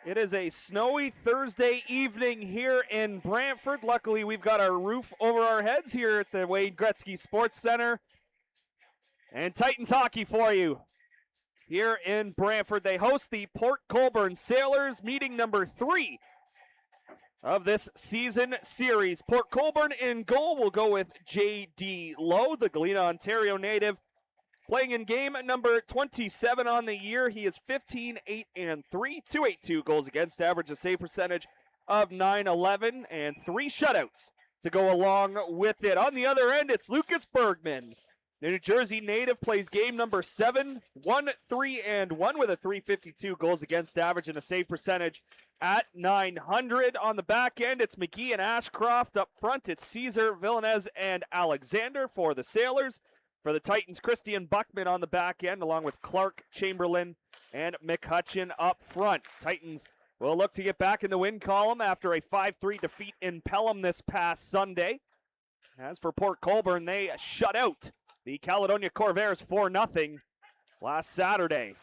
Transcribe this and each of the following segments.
It is a snowy Thursday evening here in Brantford. Luckily, we've got our roof over our heads here at the Wade Gretzky Sports Center. And Titans hockey for you here in Brantford. They host the Port Colborne Sailors, meeting number 3 of this season series. Port Colborne in goal will go with J.D. Lowe, the Galena, Ontario native. Playing in game number 27 on the year, he is 15-8-3, 282 goals against, average a save percentage of .911, and 3 shutouts to go along with it. On the other end, it's Lucas Bergman. The New Jersey native plays game number 7, 1-3-1 with a .352 goals against average and a save percentage at .900. On the back end, it's McGee and Ashcroft. Up front, it's Caesar, Villanez, and Alexander for the Sailors. For the Titans, Christian Buckman on the back end, along with Clark, Chamberlain, and McCutcheon up front. Titans will look to get back in the win column after a 5-3 defeat in Pelham this past Sunday. As for Port Colborne, they shut out the Caledonia Corvairs 4-0 last Saturday.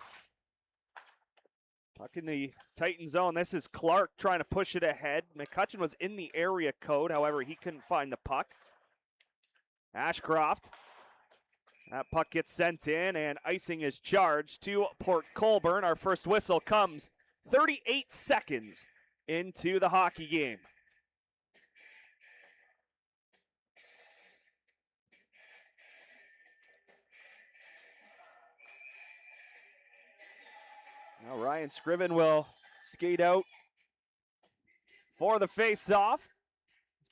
Puck in the Titan zone. This is Clark trying to push it ahead. McCutcheon was in the area code, however, he couldn't find the puck. Ashcroft. That puck gets sent in, and icing is charged to Port Colborne. Our first whistle comes 38 seconds into the hockey game. Now Ryan Scriven will skate out for the face-off.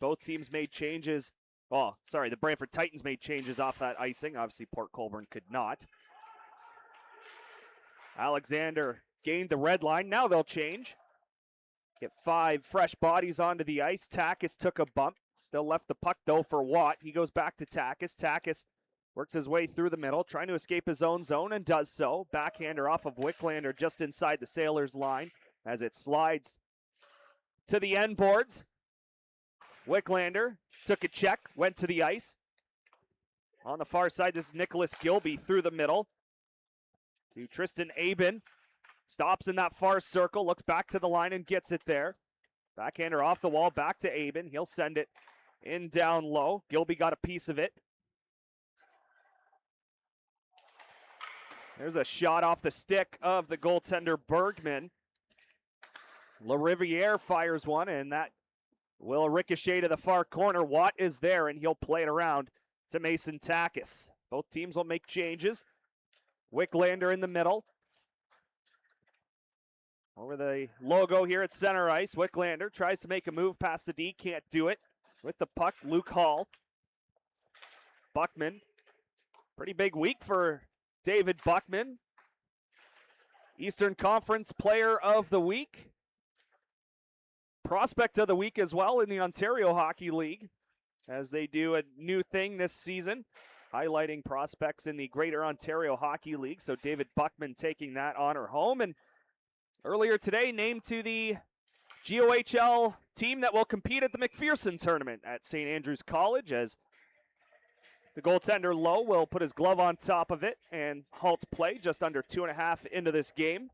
Both teams made changes. The Brantford Titans made changes off that icing. Obviously, Port Colborne could not. Alexander gained the red line. Now they'll change. Get 5 fresh bodies onto the ice. Takis took a bump. Still left the puck, though, for Watt. He goes back to Takis. Takis works his way through the middle, trying to escape his own zone, and does so. Backhander off of Wicklander just inside the Sailors' line as it slides to the end boards. Wicklander took a check, went to the ice. On the far side, this is Nicholas Gilby through the middle to Tristan Aben. Stops in that far circle, looks back to the line and gets it there. Backhander off the wall, back to Aben. He'll send it in down low. Gilby got a piece of it. There's a shot off the stick of the goaltender Bergman. LaRiviere fires one, and that will ricochet to the far corner. Watt is there, and he'll play it around to Mason Takis. Both teams will make changes. Wicklander in the middle. Over the logo here at center ice, Wicklander tries to make a move past the D, can't do it. With the puck, Luke Hall. Buckman. Pretty big week for David Buckman. Eastern Conference Player of the Week. Prospect of the week as well in the Ontario Hockey League, as they do a new thing this season, highlighting prospects in the Greater Ontario Hockey League. So David Buckman taking that honor home. And earlier today, named to the GOHL team that will compete at the McPherson tournament at St. Andrews College, as the goaltender Lowe will put his glove on top of it and halt play just under 2.5 into this game.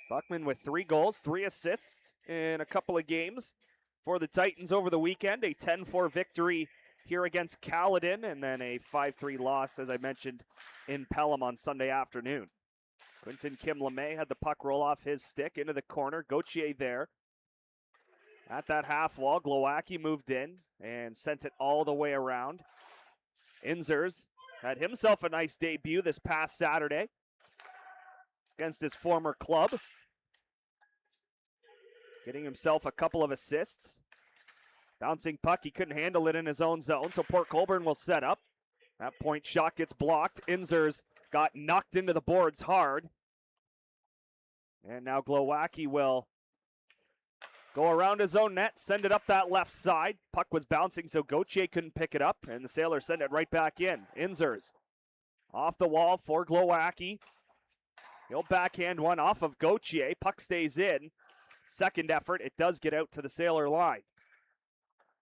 Buckman with 3 goals, 3 assists in a couple of games for the Titans over the weekend. A 10-4 victory here against Caledon, and then a 5-3 loss, as I mentioned, in Pelham on Sunday afternoon. Quentin Kim LeMay had the puck roll off his stick into the corner. Gauthier there. At that half wall, Glowacki moved in and sent it all the way around. Inzers had himself a nice debut this past Saturday against his former club, getting himself a couple of assists. Bouncing puck, he couldn't handle it in his own zone, so Port Colborne will set up. That point shot gets blocked. Inzers got knocked into the boards hard. And now Glowacki will go around his own net, send it up that left side. Puck was bouncing, so Gauthier couldn't pick it up, and the Sailors send it right back in. Inzers off the wall for Glowacki. He'll backhand one off of Gauthier. Puck stays in. Second effort, it does get out to the Sailor line.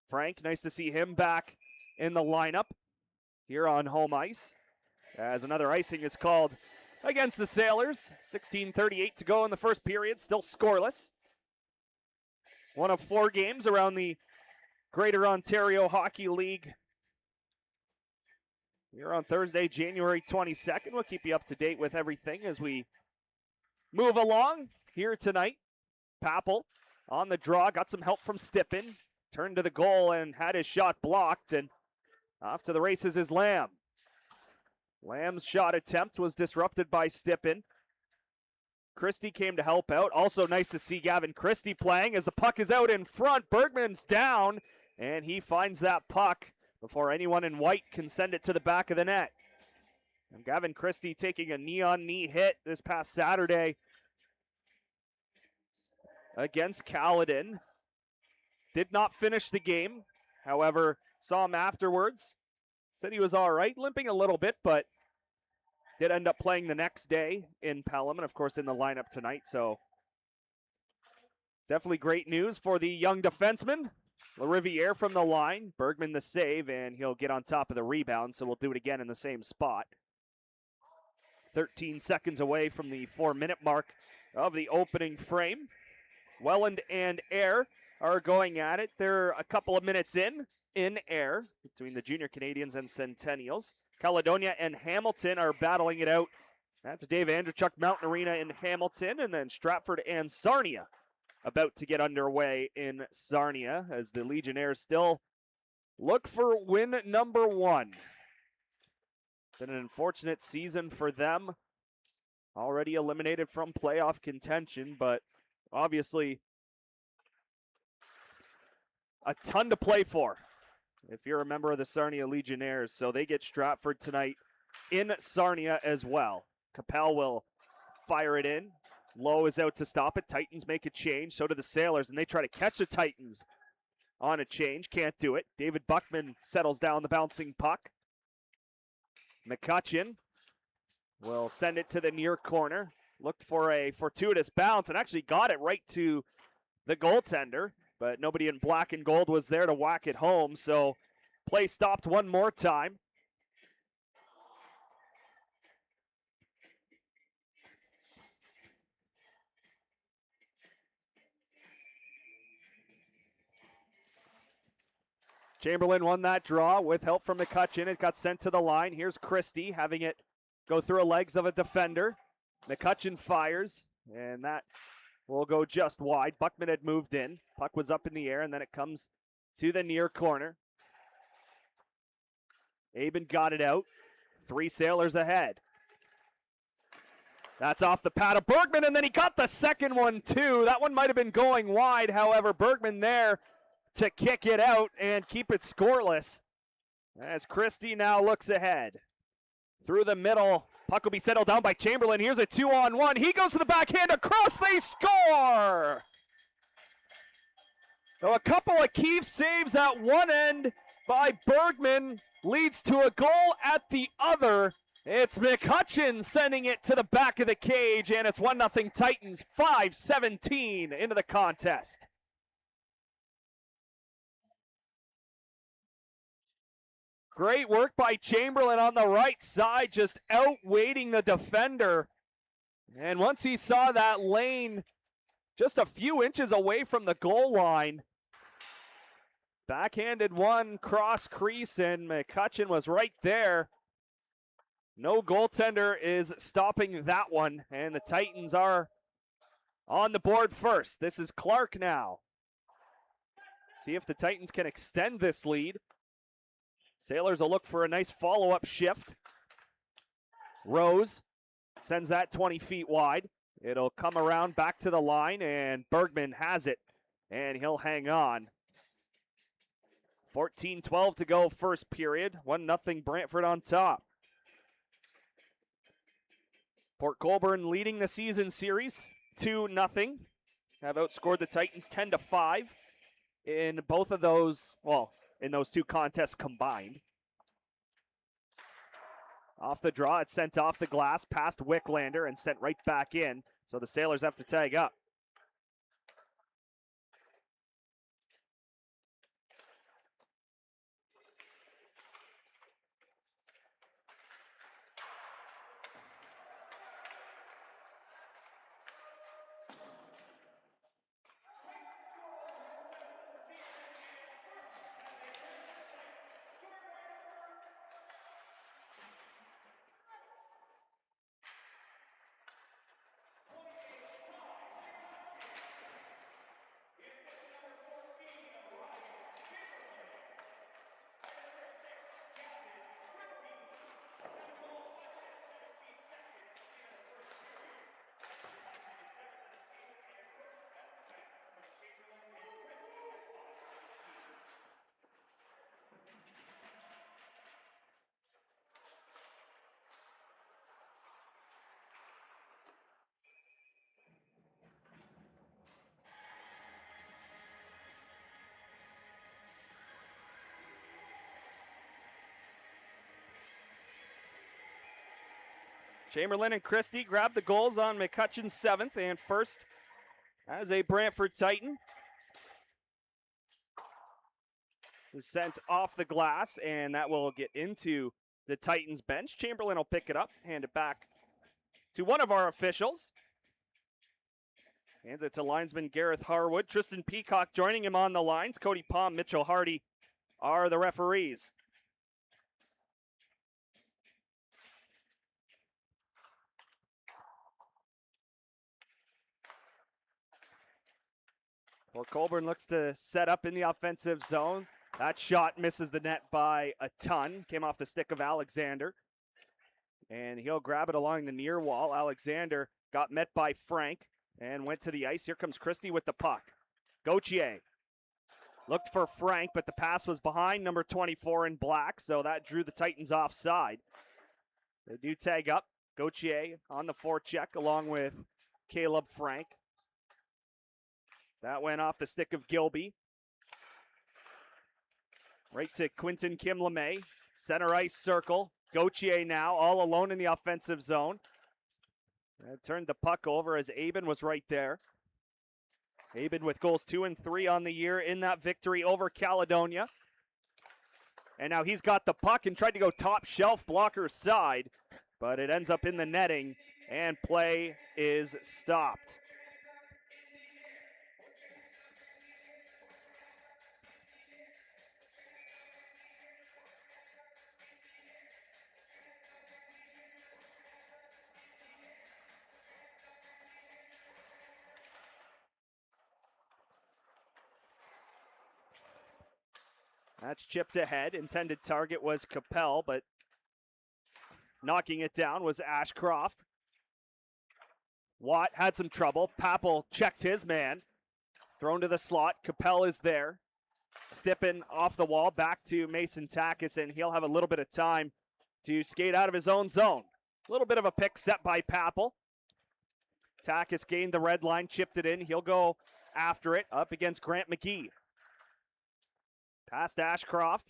Frank, nice to see him back in the lineup here on home ice, as another icing is called against the Sailors. 16:38 to go in the first period, still scoreless. One of 4 games around the Greater Ontario Hockey League here on Thursday, January 22nd. We'll keep you up to date with everything as we move along here tonight. Papel on the draw, got some help from Stippen. Turned to the goal and had his shot blocked, and off to the races is Lamb. Lamb's shot attempt was disrupted by Stippen. Christie came to help out. Also nice to see Gavin Christie playing as the puck is out in front. Bergman's down, and he finds that puck before anyone in white can send it to the back of the net. And Gavin Christie taking a knee-on-knee hit this past Saturday against Caledon. Did not finish the game. However, saw him afterwards. Said he was all right, limping a little bit, but did end up playing the next day in Pelham and, of course, in the lineup tonight. So definitely great news for the young defenseman. LaRiviere from the line. Bergman the save, and he'll get on top of the rebound, so we'll do it again in the same spot. 13 seconds away from the 4-minute mark of the opening frame. Welland and Ayr are going at it. They're a couple of minutes in Ayr between the Junior Canadians and Centennials. Caledonia and Hamilton are battling it out at the Dave Andrechuk Mountain Arena in Hamilton, and then Stratford and Sarnia about to get underway in Sarnia as the Legionnaires still look for win number 1. Been an unfortunate season for them. Already eliminated from playoff contention, but obviously a ton to play for if you're a member of the Sarnia Legionnaires. So they get Stratford tonight in Sarnia as well. Capel will fire it in. Lowe is out to stop it. Titans make a change. So do the Sailors, and they try to catch the Titans on a change. Can't do it. David Buckman settles down the bouncing puck. McCutcheon will send it to the near corner. Looked for a fortuitous bounce and actually got it right to the goaltender, but nobody in black and gold was there to whack it home, so play stopped one more time. Chamberlain won that draw with help from McCutcheon. It got sent to the line. Here's Christie having it go through the legs of a defender. McCutcheon fires, and that will go just wide. Buckman had moved in. Puck was up in the air, and then it comes to the near corner. Aben got it out. 3 Sailors ahead. That's off the pad of Bergman, and then he got the second one too. That one might have been going wide. However, Bergman there to kick it out and keep it scoreless as Christie now looks ahead. Through the middle, puck will be settled down by Chamberlain. Here's a 2-on-1. He goes to the backhand across. They score! So a couple of key saves at one end by Bergman leads to a goal at the other. It's McCutcheon sending it to the back of the cage, and it's 1-0 Titans, 5:17 into the contest. Great work by Chamberlain on the right side, just outweighting the defender. And once he saw that lane just a few inches away from the goal line, backhanded one cross crease, and McCutcheon was right there. No goaltender is stopping that one, and the Titans are on the board first. This is Clark now. See if the Titans can extend this lead. Sailors will look for a nice follow-up shift. Rose sends that 20 feet wide. It'll come around back to the line, and Bergman has it, and he'll hang on. 14-12 to go first period. 1-0 Brantford on top. Port Colborne leading the season series 2-0. Have outscored the Titans 10-5 in both of those, well, in those 2 contests combined. Off the draw, it's sent off the glass, past Wicklander, and sent right back in. So the Sailors have to tag up. Chamberlain and Christie grab the goals on McCutcheon's 7th and first as a Brantford Titan. Is sent off the glass, and that will get into the Titans bench. Chamberlain will pick it up, hand it back to one of our officials. Hands it to linesman Gareth Harwood. Tristan Peacock joining him on the lines. Cody Palm, Mitchell Hardy are the referees. Well, Colborne looks to set up in the offensive zone. That shot misses the net by a ton. Came off the stick of Alexander. And he'll grab it along the near wall. Alexander got met by Frank and went to the ice. Here comes Christie with the puck. Gauthier looked for Frank, but the pass was behind number 24 in black, so that drew the Titans offside. They do tag up. Gauthier on the forecheck along with Caleb Frank. That went off the stick of Gilby. Right to Quinton Kim LeMay. Center ice circle. Gauthier now all alone in the offensive zone. Turned the puck over as Aben was right there. Aben with goals 2 and 3 on the year in that victory over Caledonia. And now he's got the puck and tried to go top shelf blocker side, but it ends up in the netting and play is stopped. That's chipped ahead. Intended target was Capel, but knocking it down was Ashcroft. Watt had some trouble. Papel checked his man. Thrown to the slot. Capel is there. Stippen off the wall. Back to Mason Takis, and he'll have a little bit of time to skate out of his own zone. A little bit of a pick set by Papel. Takis gained the red line, chipped it in. He'll go after it up against Grant McGee. Past Ashcroft.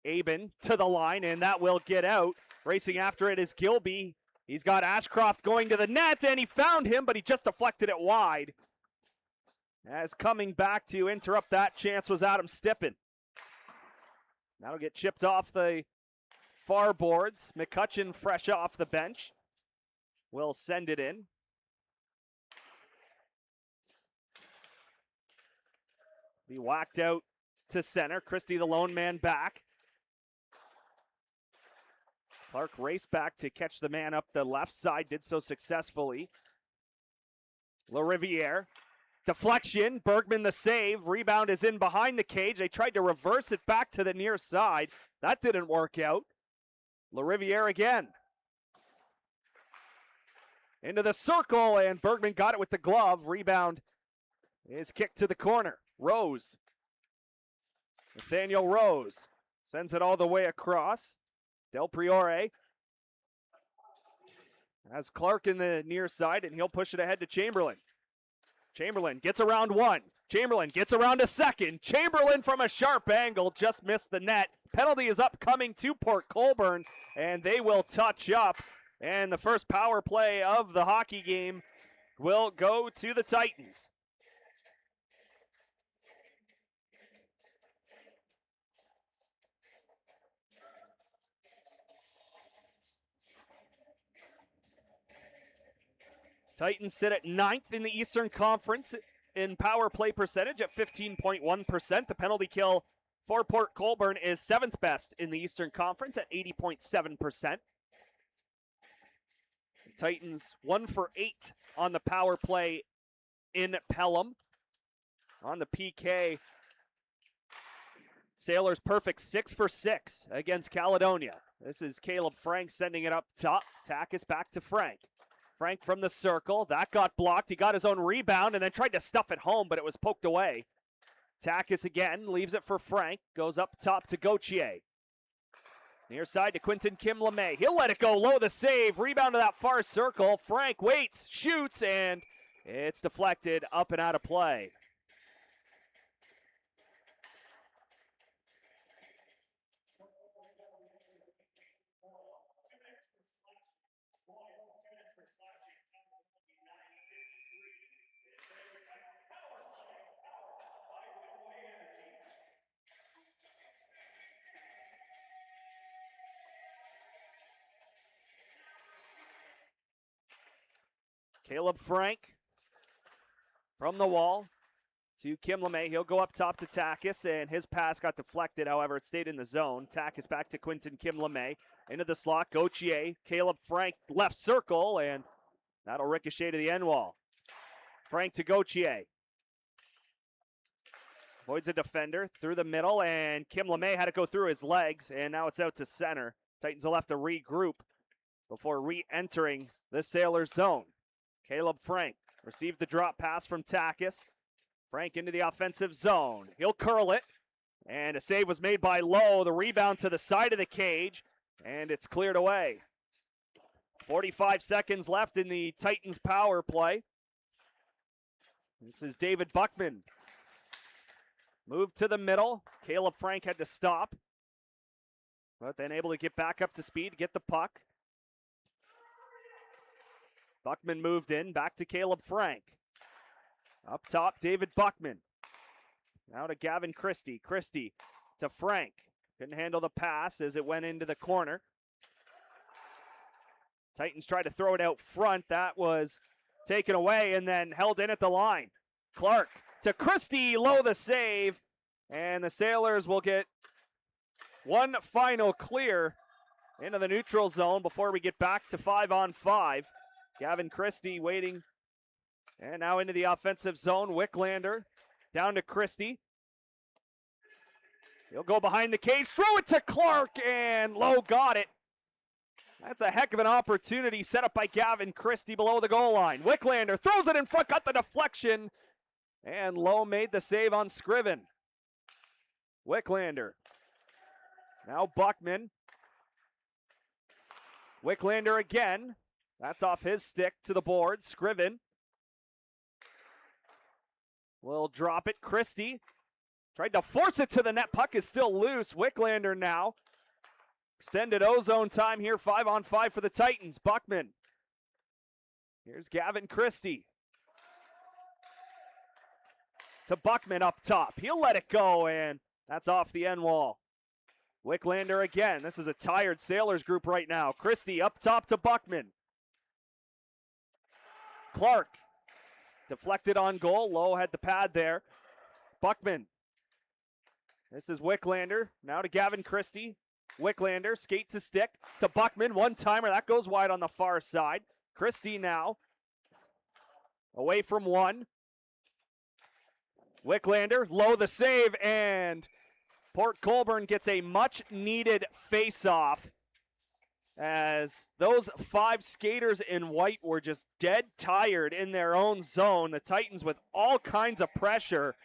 Aben to the line, and that will get out. Racing after it is Gilby. He's got Ashcroft going to the net, and he found him, but he just deflected it wide. As coming back to interrupt that chance was Adam Stippen. That'll get chipped off the far boards. McCutcheon fresh off the bench. Will send it in. Be whacked out to center. Christie, the lone man, back. Clark raced back to catch the man up the left side, did so successfully. LaRiviere, deflection, Bergman the save. Rebound is in behind the cage. They tried to reverse it back to the near side. That didn't work out. LaRiviere again. Into the circle, and Bergman got it with the glove. Rebound is kicked to the corner. Rose. Nathaniel Rose sends it all the way across. Del Priore has Clark in the near side, and he'll push it ahead to Chamberlain. Chamberlain gets around one. Chamberlain gets around a second. Chamberlain from a sharp angle just missed the net. Penalty is upcoming to Port Colborne, and they will touch up. And the first power play of the hockey game will go to the Titans. Titans sit at 9th in the Eastern Conference in power play percentage at 15.1%. The penalty kill for Port Colborne is 7th best in the Eastern Conference at 80.7%. Titans 1 for 8 on the power play in Pelham. On the PK, Sailors perfect 6 for 6 against Caledonia. This is Caleb Frank sending it up top. Takis back to Frank. Frank from the circle. That got blocked. He got his own rebound and then tried to stuff it home, but it was poked away. Takis again leaves it for Frank. Goes up top to Gauthier. Near side to Quinton Kim LeMay. He'll let it go low, the save. Rebound to that far circle. Frank waits, shoots, and it's deflected up and out of play. Caleb Frank from the wall to Kim LeMay. He'll go up top to Takis, and his pass got deflected. However, it stayed in the zone. Takis back to Quinton Kim LeMay. Into the slot, Gauthier. Caleb Frank left circle, and that'll ricochet to the end wall. Frank to Gauthier. Avoids a defender through the middle, and Kim LeMay had to go through his legs, and now it's out to center. Titans will have to regroup before re-entering the Sailors zone. Caleb Frank received the drop pass from Takis. Frank into the offensive zone. He'll curl it, and a save was made by Lowe. The rebound to the side of the cage, and it's cleared away. 45 seconds left in the Titans power play. This is David Buckman. Moved to the middle. Caleb Frank had to stop, but then able to get back up to speed, get the puck. Buckman moved in, back to Caleb Frank. Up top, David Buckman. Now to Gavin Christie. Christie to Frank. Couldn't handle the pass as it went into the corner. Titans tried to throw it out front. That was taken away and then held in at the line. Clark to Christie, Lowe the save, and the Sailors will get one final clear into the neutral zone before we get back to 5-on-5. Gavin Christie waiting, and now into the offensive zone. Wicklander down to Christie. He'll go behind the cage, throw it to Clark, and Lowe got it. That's a heck of an opportunity set up by Gavin Christie below the goal line. Wicklander throws it in front, got the deflection, and Lowe made the save on Scriven. Wicklander. Now Buckman. Wicklander again. That's off his stick to the board. Scriven will drop it. Christie tried to force it to the net. Puck is still loose. Wicklander now. Extended ozone time here. 5-on-5 for the Titans. Buckman. Here's Gavin Christie. To Buckman up top. He'll let it go, and that's off the end wall. Wicklander again. This is a tired Sailors group right now. Christie up top to Buckman. Clark deflected on goal. Lowe had the pad there. Buckman. This is Wicklander. Now to Gavin Christie. Wicklander, skate to stick to Buckman. One-timer. That goes wide on the far side. Christie now. Away from one. Wicklander, Lowe the save, and Port Colborne gets a much-needed face-off as those 5 skaters in white were just dead tired in their own zone. The Titans with all kinds of pressure,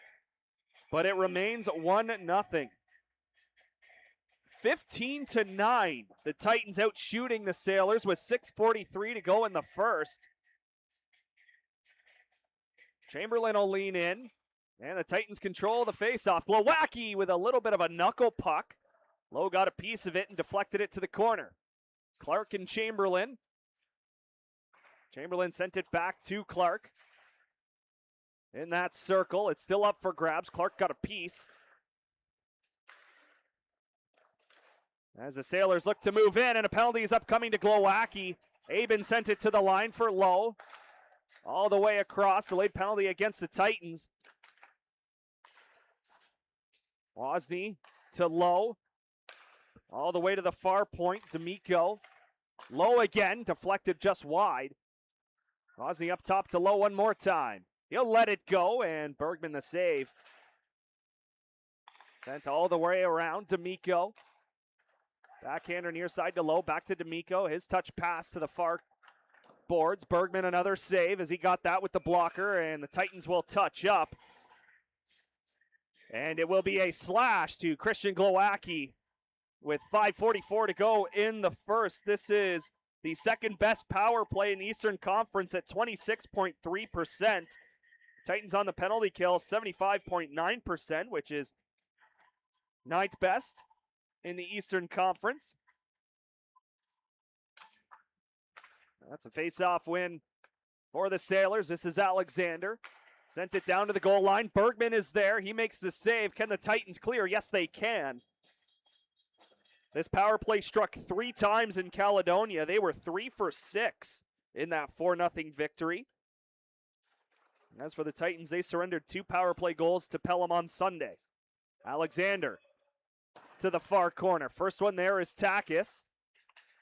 but it remains 1-0. 15-9, the Titans out shooting the Sailors with 6:43 to go in the first. Chamberlain will lean in. And the Titans control the faceoff. Glowacki with a little bit of a knuckle puck. Lowe got a piece of it and deflected it to the corner. Clark and Chamberlain. Chamberlain sent it back to Clark. In that circle, it's still up for grabs. Clark got a piece. As the Sailors look to move in, and a penalty is upcoming to Glowacki. Aben sent it to the line for Lowe. All the way across, the late penalty against the Titans. Wozni to Lowe. All the way to the far point, D'Amico. Lowe again, deflected just wide. Wozni up top to Lowe one more time. He'll let it go, and Bergman the save. Sent all the way around, D'Amico. Backhander near side to Lowe, back to D'Amico. His touch pass to the far boards. Bergman another save as he got that with the blocker, and the Titans will touch up. And it will be a slash to Christian Glowacki with 5:44 to go in the first. This is the second best power play in the Eastern Conference at 26.3%. Titans on the penalty kill, 75.9%, which is 9th best in the Eastern Conference. That's a face-off win for the Sailors. This is Alexander. Sent it down to the goal line. Bergman is there. He makes the save. Can the Titans clear? Yes, they can. This power play struck 3 times in Caledonia. They were 3 for 6 in that 4-0 victory. As for the Titans, they surrendered 2 power play goals to Pelham on Sunday. Alexander to the far corner. First one there is Takis.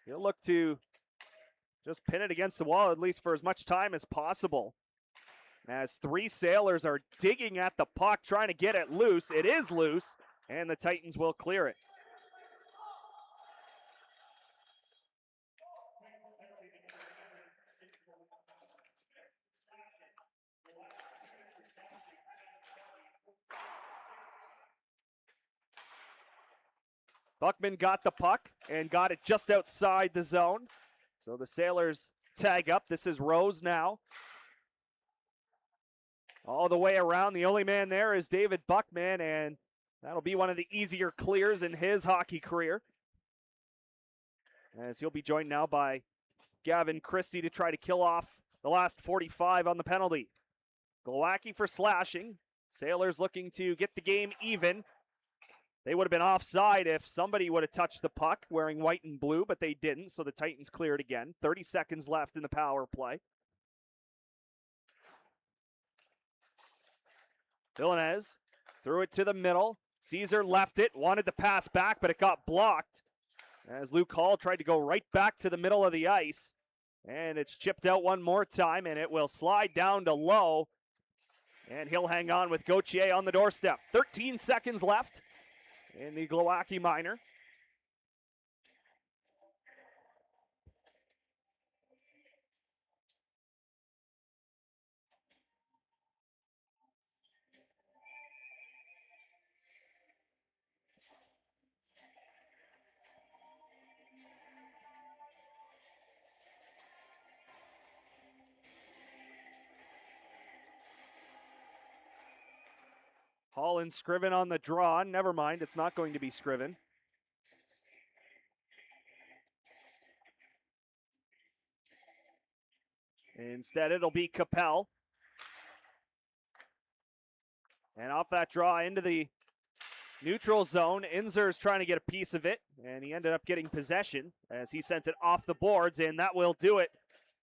He'll look to just pin it against the wall, at least for as much time as possible. As 3 Sailors are digging at the puck, trying to get it loose. It is loose, and the Titans will clear it. Buckman got the puck and got it just outside the zone. So the Sailors tag up. This is Rose now. All the way around. The only man there is David Buckman, and that'll be one of the easier clears in his hockey career. As he'll be joined now by Gavin Christie to try to kill off the last 45 on the penalty. Glowacki for slashing. Sailors looking to get the game even. They would have been offside if somebody would have touched the puck wearing white and blue, but they didn't, so the Titans cleared again. 30 seconds left in the power play. Villanez threw it to the middle. Caesar left it, wanted to pass back, but it got blocked as Luke Hall tried to go right back to the middle of the ice. And it's chipped out one more time, and it will slide down to Lowe. And he'll hang on with Gauthier on the doorstep. 13 seconds left in the Glowacki minor. Hall and Scriven on the draw. Never mind, it's not going to be Scriven. Instead, it'll be Capel. And off that draw into the neutral zone, Inzer's trying to get a piece of it, and he ended up getting possession as he sent it off the boards, and that will do it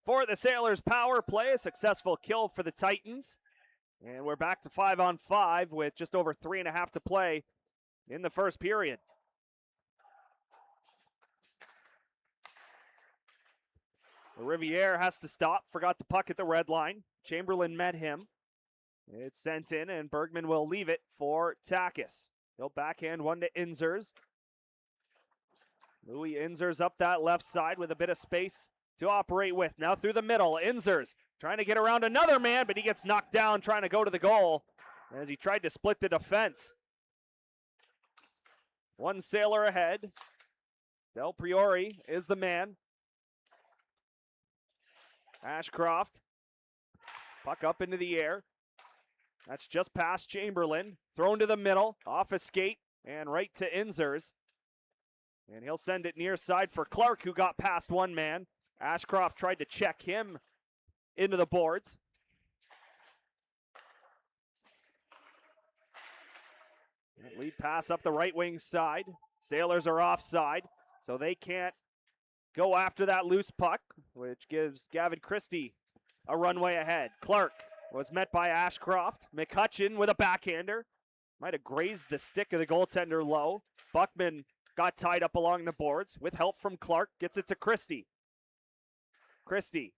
for the Sailors' power play. A successful kill for the Titans. And we're back to 5-on-5 with just over 3.5 to play in the first period. Riviere has to stop. Forgot the puck at the red line. Chamberlain met him. It's sent in, and Bergman will leave it for Takis. He'll backhand one to Inzers. Louis Inzers up that left side with a bit of space to operate with. Now through the middle, Inzers trying to get around another man, but he gets knocked down trying to go to the goal as he tried to split the defense. One Sailor ahead. Del Priori is the man. Ashcroft, puck up into the air. That's just past Chamberlain. Thrown to the middle, off a skate, and right to Inzers. And he'll send it near side for Clark, who got past one man. Ashcroft tried to check him into the boards. Lead pass up the right wing side. Sailors are offside, so they can't go after that loose puck, which gives Gavin Christie a runway ahead. Clark was met by Ashcroft. McCutcheon with a backhander. Might have grazed the stick of the goaltender Low. Buckman got tied up along the boards with help from Clark. Gets it to Christie. Christie.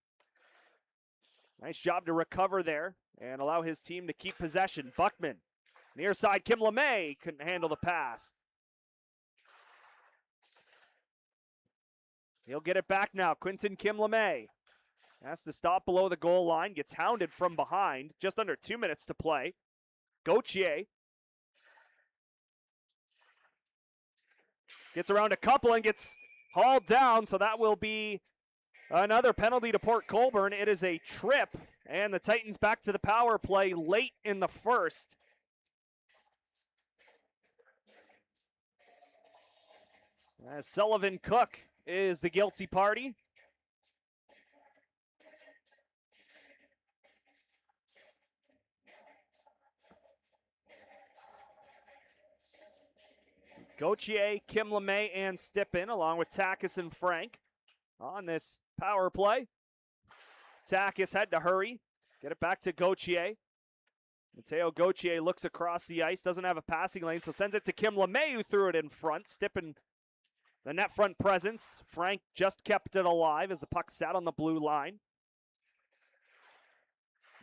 Nice job to recover there and allow his team to keep possession. Buckman. Near side, Kim LeMay couldn't handle the pass. He'll get it back now. Quinton Kim LeMay has to stop below the goal line. Gets hounded from behind. Just under 2 minutes to play. Gauthier gets around a couple and gets hauled down, so that will be another penalty to Port Colborne. It is a trip, and the Titans back to the power play late in the first. As Sullivan Cook is the guilty party. Gauthier, Kim LeMay, and Stippen, along with Takis and Frank on this power play. Takis had to hurry Get it back to Gauthier. Mateo Gauthier looks across the ice, doesn't have a passing lane, so sends it to Kim LeMay, who threw it in front. Stippen, the net front presence. Frank just kept it alive as the puck sat on the blue line.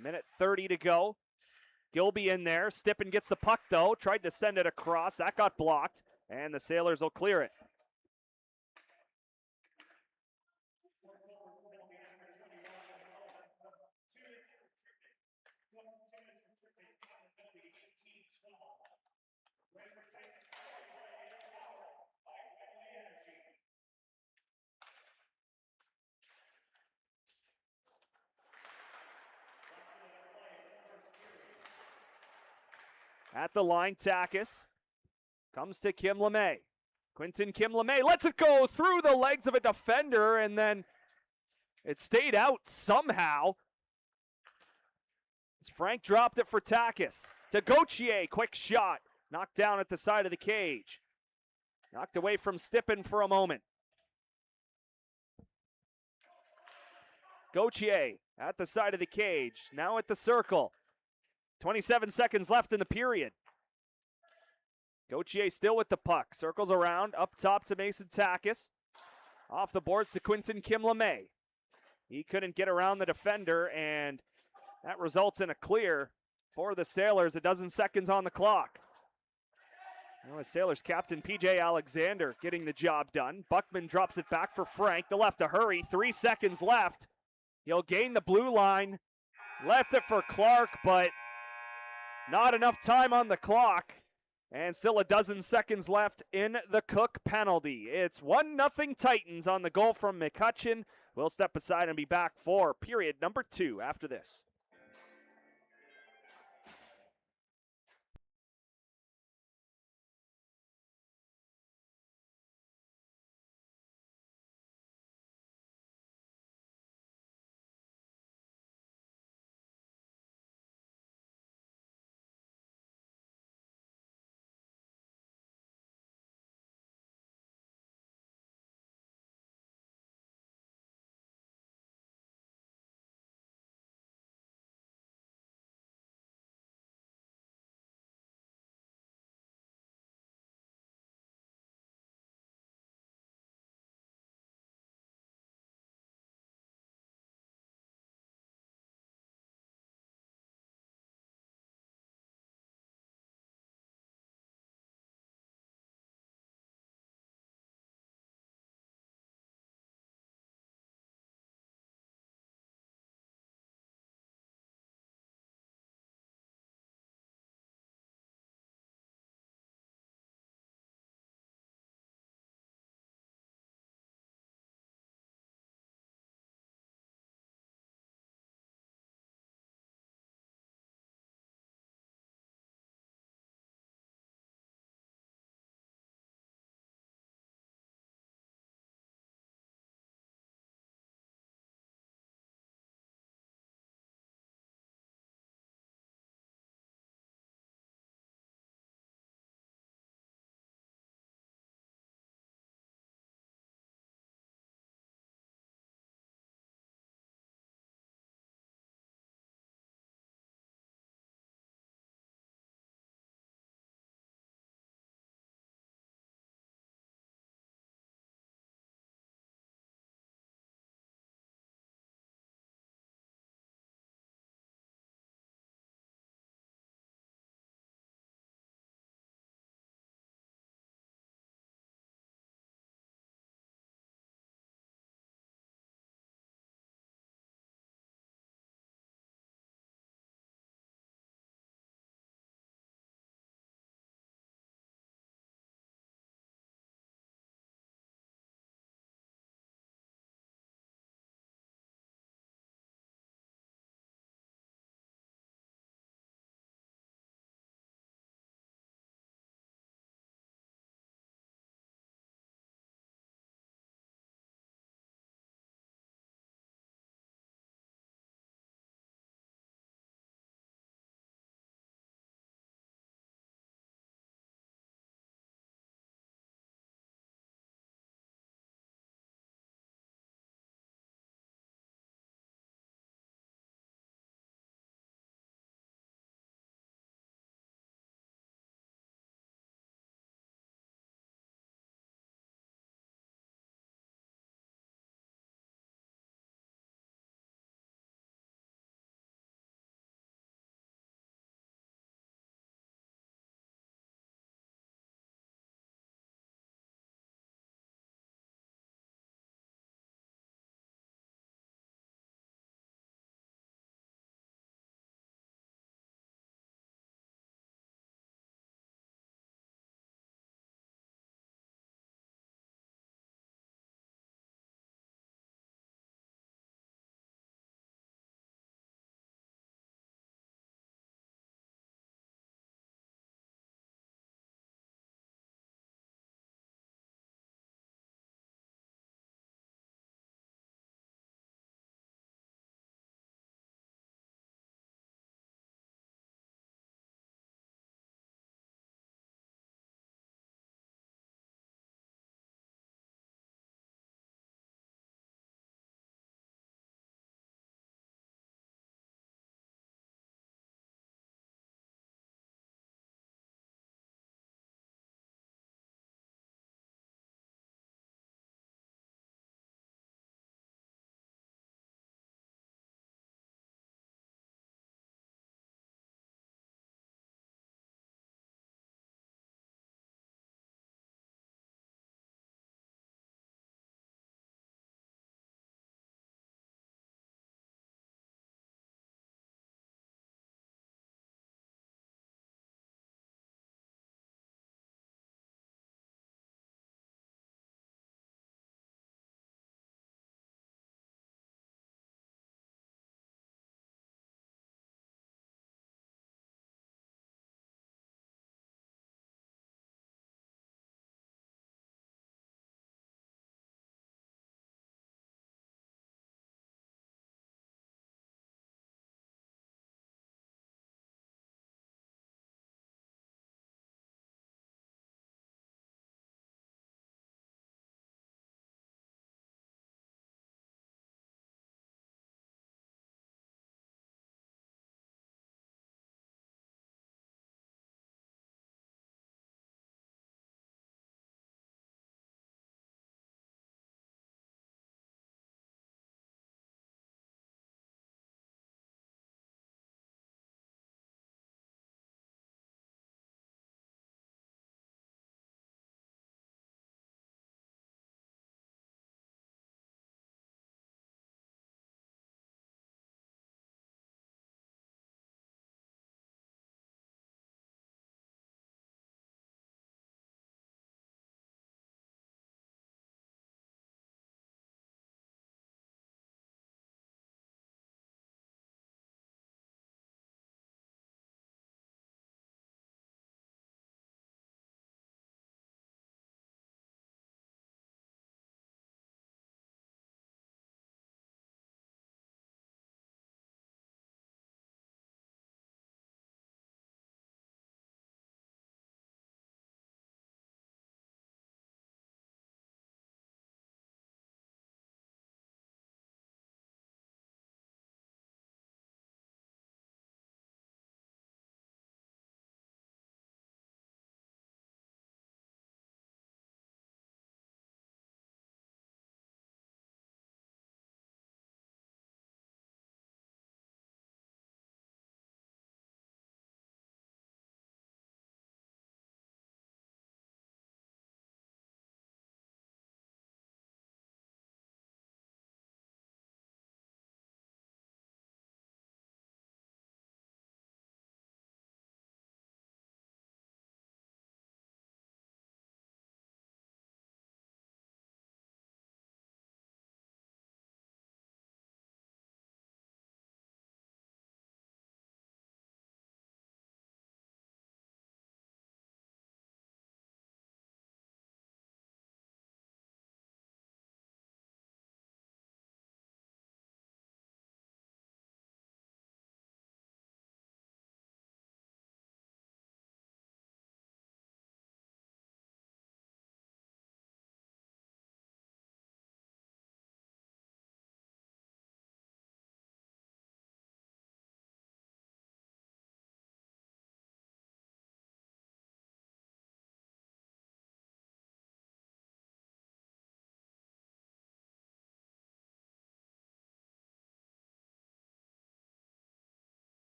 Minute 30 to go. Gilby in there. Stippen gets the puck, though. Tried to send it across. That got blocked, and the Sailors will clear it. At the line, Takis comes to Kim LeMay. Quentin Kim LeMay lets it go through the legs of a defender, and then it stayed out somehow. As Frank dropped it for Takis. To Gauthier, quick shot. Knocked down at the side of the cage. Knocked away from Stippen for a moment. Gauthier at the side of the cage, now at the circle. 27 seconds left in the period. Gauthier still with the puck. Circles around, up top to Mason Takis. Off the boards to Quentin Kim LeMay. He couldn't get around the defender, and that results in a clear for the Sailors. A dozen seconds on the clock. Now, Sailors captain PJ Alexander getting the job done. Buckman drops it back for Frank. They'll have to hurry. 3 seconds left. He'll gain the blue line. Left it for Clark, but not enough time on the clock. And still a dozen seconds left in the Cook penalty. It's 1-0 Titans on the goal from McCutcheon. We'll step aside and be back for period number 2 after this.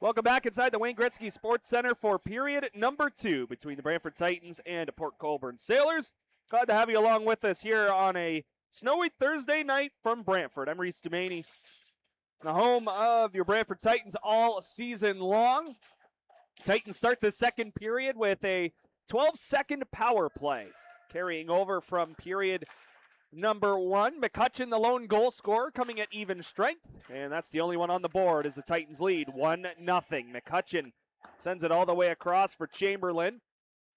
Welcome back inside the Wayne Gretzky Sports Center for period number 2 between the Brantford Titans and Port Colborne Sailors. Glad to have you along with us here on a snowy Thursday night from Brantford. I'm Reese Dumaney, the home of your Brantford Titans all season long. Titans start the second period with a 12-second power play, carrying over from period number 1. McCutcheon, the lone goal scorer, coming at even strength, and that's the only one on the board as the Titans lead 1-0. McCutcheon sends it all the way across for Chamberlain.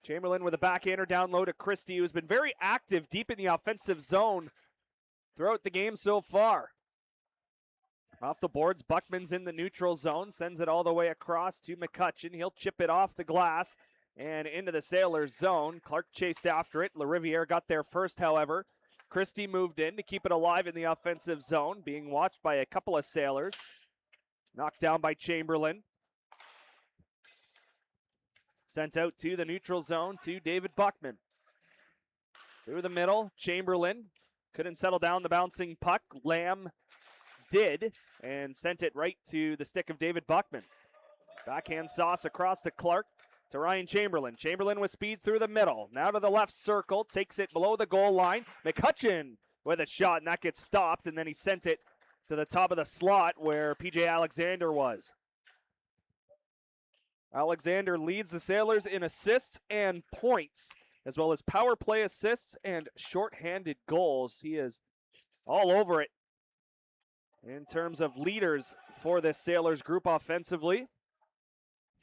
Chamberlain with a backhander down low to Christie, who's been very active deep in the offensive zone throughout the game so far. Off the boards, Buckman's in the neutral zone, sends it all the way across to McCutcheon. He'll chip it off the glass and into the Sailors zone. Clark chased after it. LaRiviere got there first, however. Christie moved in to keep it alive in the offensive zone, being watched by a couple of Sailors. Knocked down by Chamberlain. Sent out to the neutral zone to David Buckman. Through the middle, Chamberlain couldn't settle down the bouncing puck. Lamb did and sent it right to the stick of David Buckman. Backhand sauce across to Clark. To Ryan Chamberlain. Chamberlain with speed through the middle. Now to the left circle. Takes it below the goal line. McCutcheon with a shot, and that gets stopped. And then he sent it to the top of the slot where P.J. Alexander was. Alexander leads the Sailors in assists and points, as well as power play assists and shorthanded goals. He is all over it in terms of leaders for this Sailors group offensively.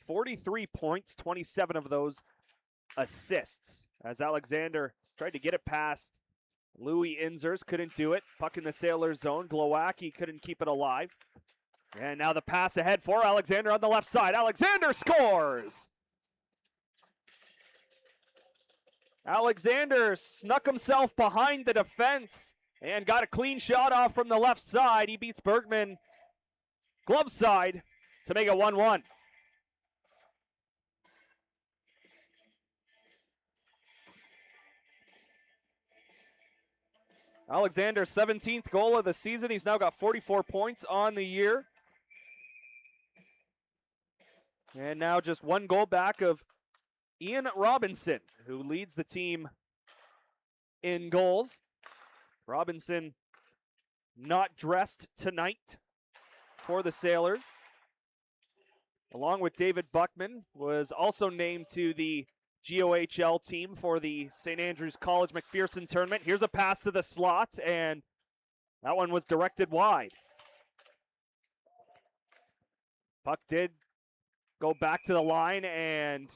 43 points, 27 of those assists. As Alexander tried to get it past Louis Inzers, couldn't do it. Puck in the Sailors zone. Glowacki couldn't keep it alive. And now the pass ahead for Alexander on the left side. Alexander scores! Alexander snuck himself behind the defense and got a clean shot off from the left side. He beats Bergman glove side to make it 1-1. Alexander's 17th goal of the season. He's now got 44 points on the year. And now just one goal back of Ian Robinson, who leads the team in goals. Robinson not dressed tonight for the Sailors. Along with David Buckman, was also named to the GOHL team for the St. Andrews College McPherson tournament. Here's a pass to the slot, and that one was directed wide. Puck did go back to the line, and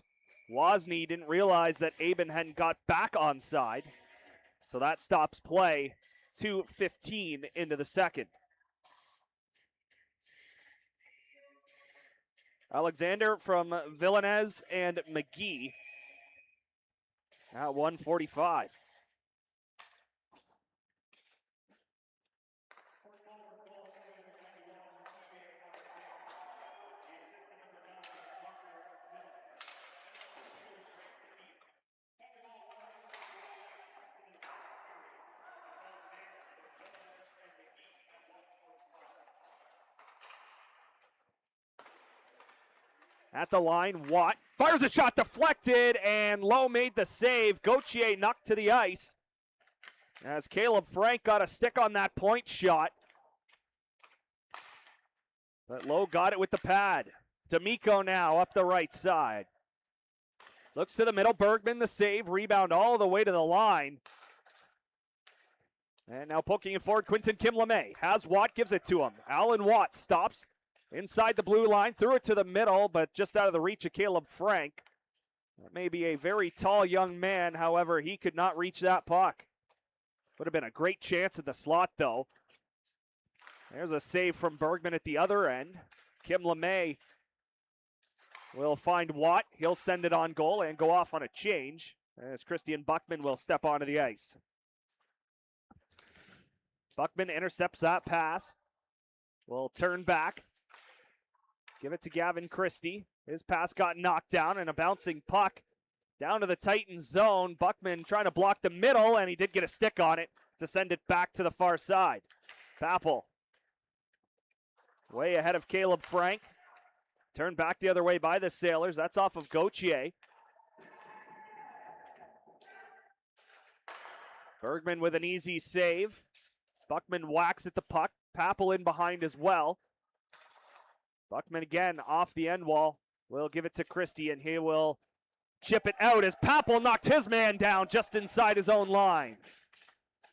Wozni didn't realize that Aben hadn't got back onside, so that stops play. 2:15 into the second. Alexander from Villanez and McGee at 1:45. At the line, Watt fires a shot, deflected, and Lowe made the save. Gauthier knocked to the ice as Caleb Frank got a stick on that point shot. But Lowe got it with the pad. D'Amico now up the right side. Looks to the middle, Bergman the save, rebound all the way to the line. And now poking it forward, Quinton Kim-LeMay has Watt, gives it to him. Alan Watt stops inside the blue line, threw it to the middle, but just out of the reach of Caleb Frank. That may be a very tall young man, however, he could not reach that puck. Would have been a great chance at the slot, though. There's a save from Bergman at the other end. Kim-LeMay will find Watt. He'll send it on goal and go off on a change as Christian Buckman will step onto the ice. Buckman intercepts that pass. Will turn back. Give it to Gavin Christie. His pass got knocked down, and a bouncing puck down to the Titans zone. Buckman trying to block the middle, and he did get a stick on it to send it back to the far side. Papel way ahead of Caleb Frank. Turned back the other way by the Sailors. That's off of Gauthier. Bergman with an easy save. Buckman whacks at the puck. Papel in behind as well. Buckman again off the end wall. Will give it to Christie, and he will chip it out as Papel knocked his man down just inside his own line.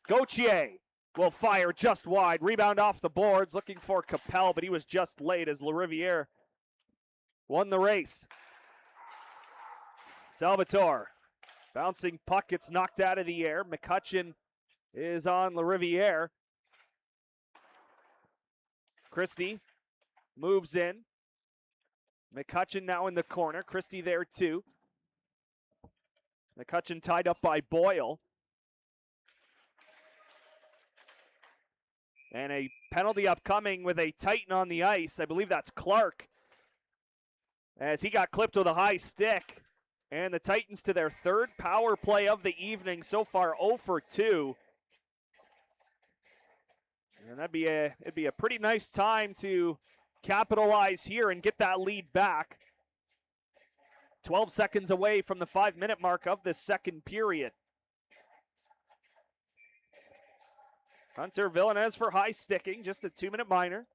Gauthier will fire just wide. Rebound off the boards, looking for Capel, but he was just late as LaRiviere won the race. Salvatore, bouncing puck gets knocked out of the air. McCutcheon is on LaRiviere. Christie moves in. McCutcheon now in the corner. Christie there too. McCutcheon tied up by Boyle. And a penalty upcoming with a Titan on the ice. I believe that's Clark, as he got clipped with a high stick. And the Titans to their third power play of the evening so far, 0 for 2. And it'd be a pretty nice time to capitalize here and get that lead back. 12 seconds away from the 5-minute mark of this second period. Hunter Villanez for high sticking, just a 2-minute minor.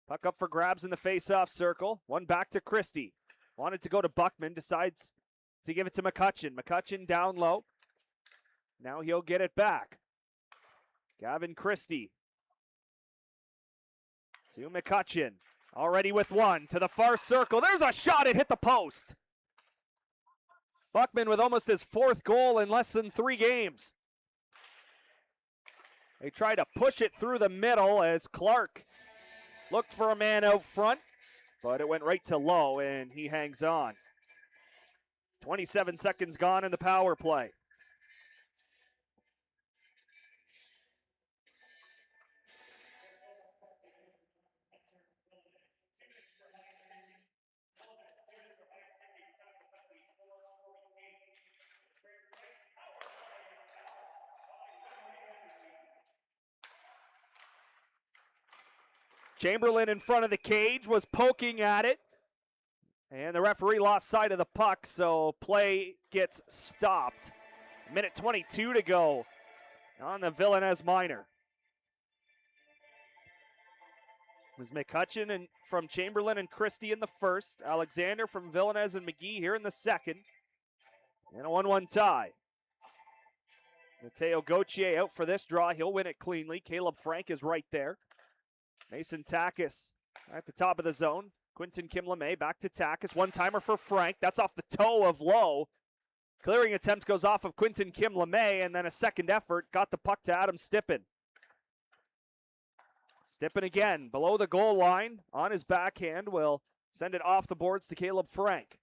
Puck up for grabs in the face-off circle. One back to Christie. Wanted to go to Buckman, decides to give it to McCutcheon. McCutcheon down low. Now he'll get it back. Gavin Christie to McCutcheon. Already with one to the far circle. There's a shot, it hit the post. Buckman with almost his 4th goal in less than 3 games. They try to push it through the middle as Clark looked for a man out front, but it went right to Lowe, and he hangs on. 27 seconds gone in the power play. Chamberlain in front of the cage was poking at it, and the referee lost sight of the puck, so play gets stopped. Minute 22 to go on the Villanez minor. It was McCutcheon and from Chamberlain and Christie in the first, Alexander from Villanez and McGee here in the second, and a 1-1 tie. Mateo Gauthier out for this draw. He'll win it cleanly. Caleb Frank is right there. Mason Takis at the top of the zone. Quinton Kim-LeMay back to Takis. One-timer for Frank. That's off the toe of Lowe. Clearing attempt goes off of Quinton Kim-LeMay, and then a second effort got the puck to Adam Stippen. Stippen again below the goal line on his backhand will send it off the boards to Caleb Frank.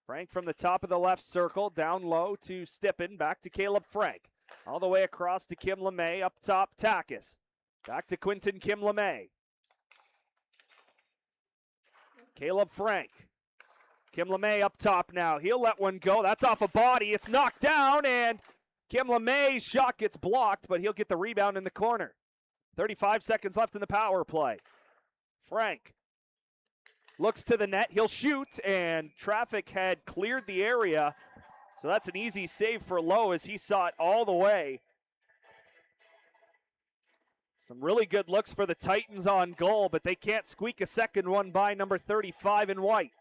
Frank from the top of the left circle, down low to Stippen, back to Caleb Frank. All the way across to Kim-LeMay, up top Takis. Back to Quinton Kim-LeMay. Caleb Frank. Kim-LeMay up top now. He'll let one go. That's off a body. It's knocked down, and Kim-LeMay's shot gets blocked, but he'll get the rebound in the corner. 35 seconds left in the power play. Frank looks to the net. He'll shoot, and traffic had cleared the area. So that's an easy save for Lowe as he saw it all the way. Some really good looks for the Titans on goal, but they can't squeak a second one by number 35 in white.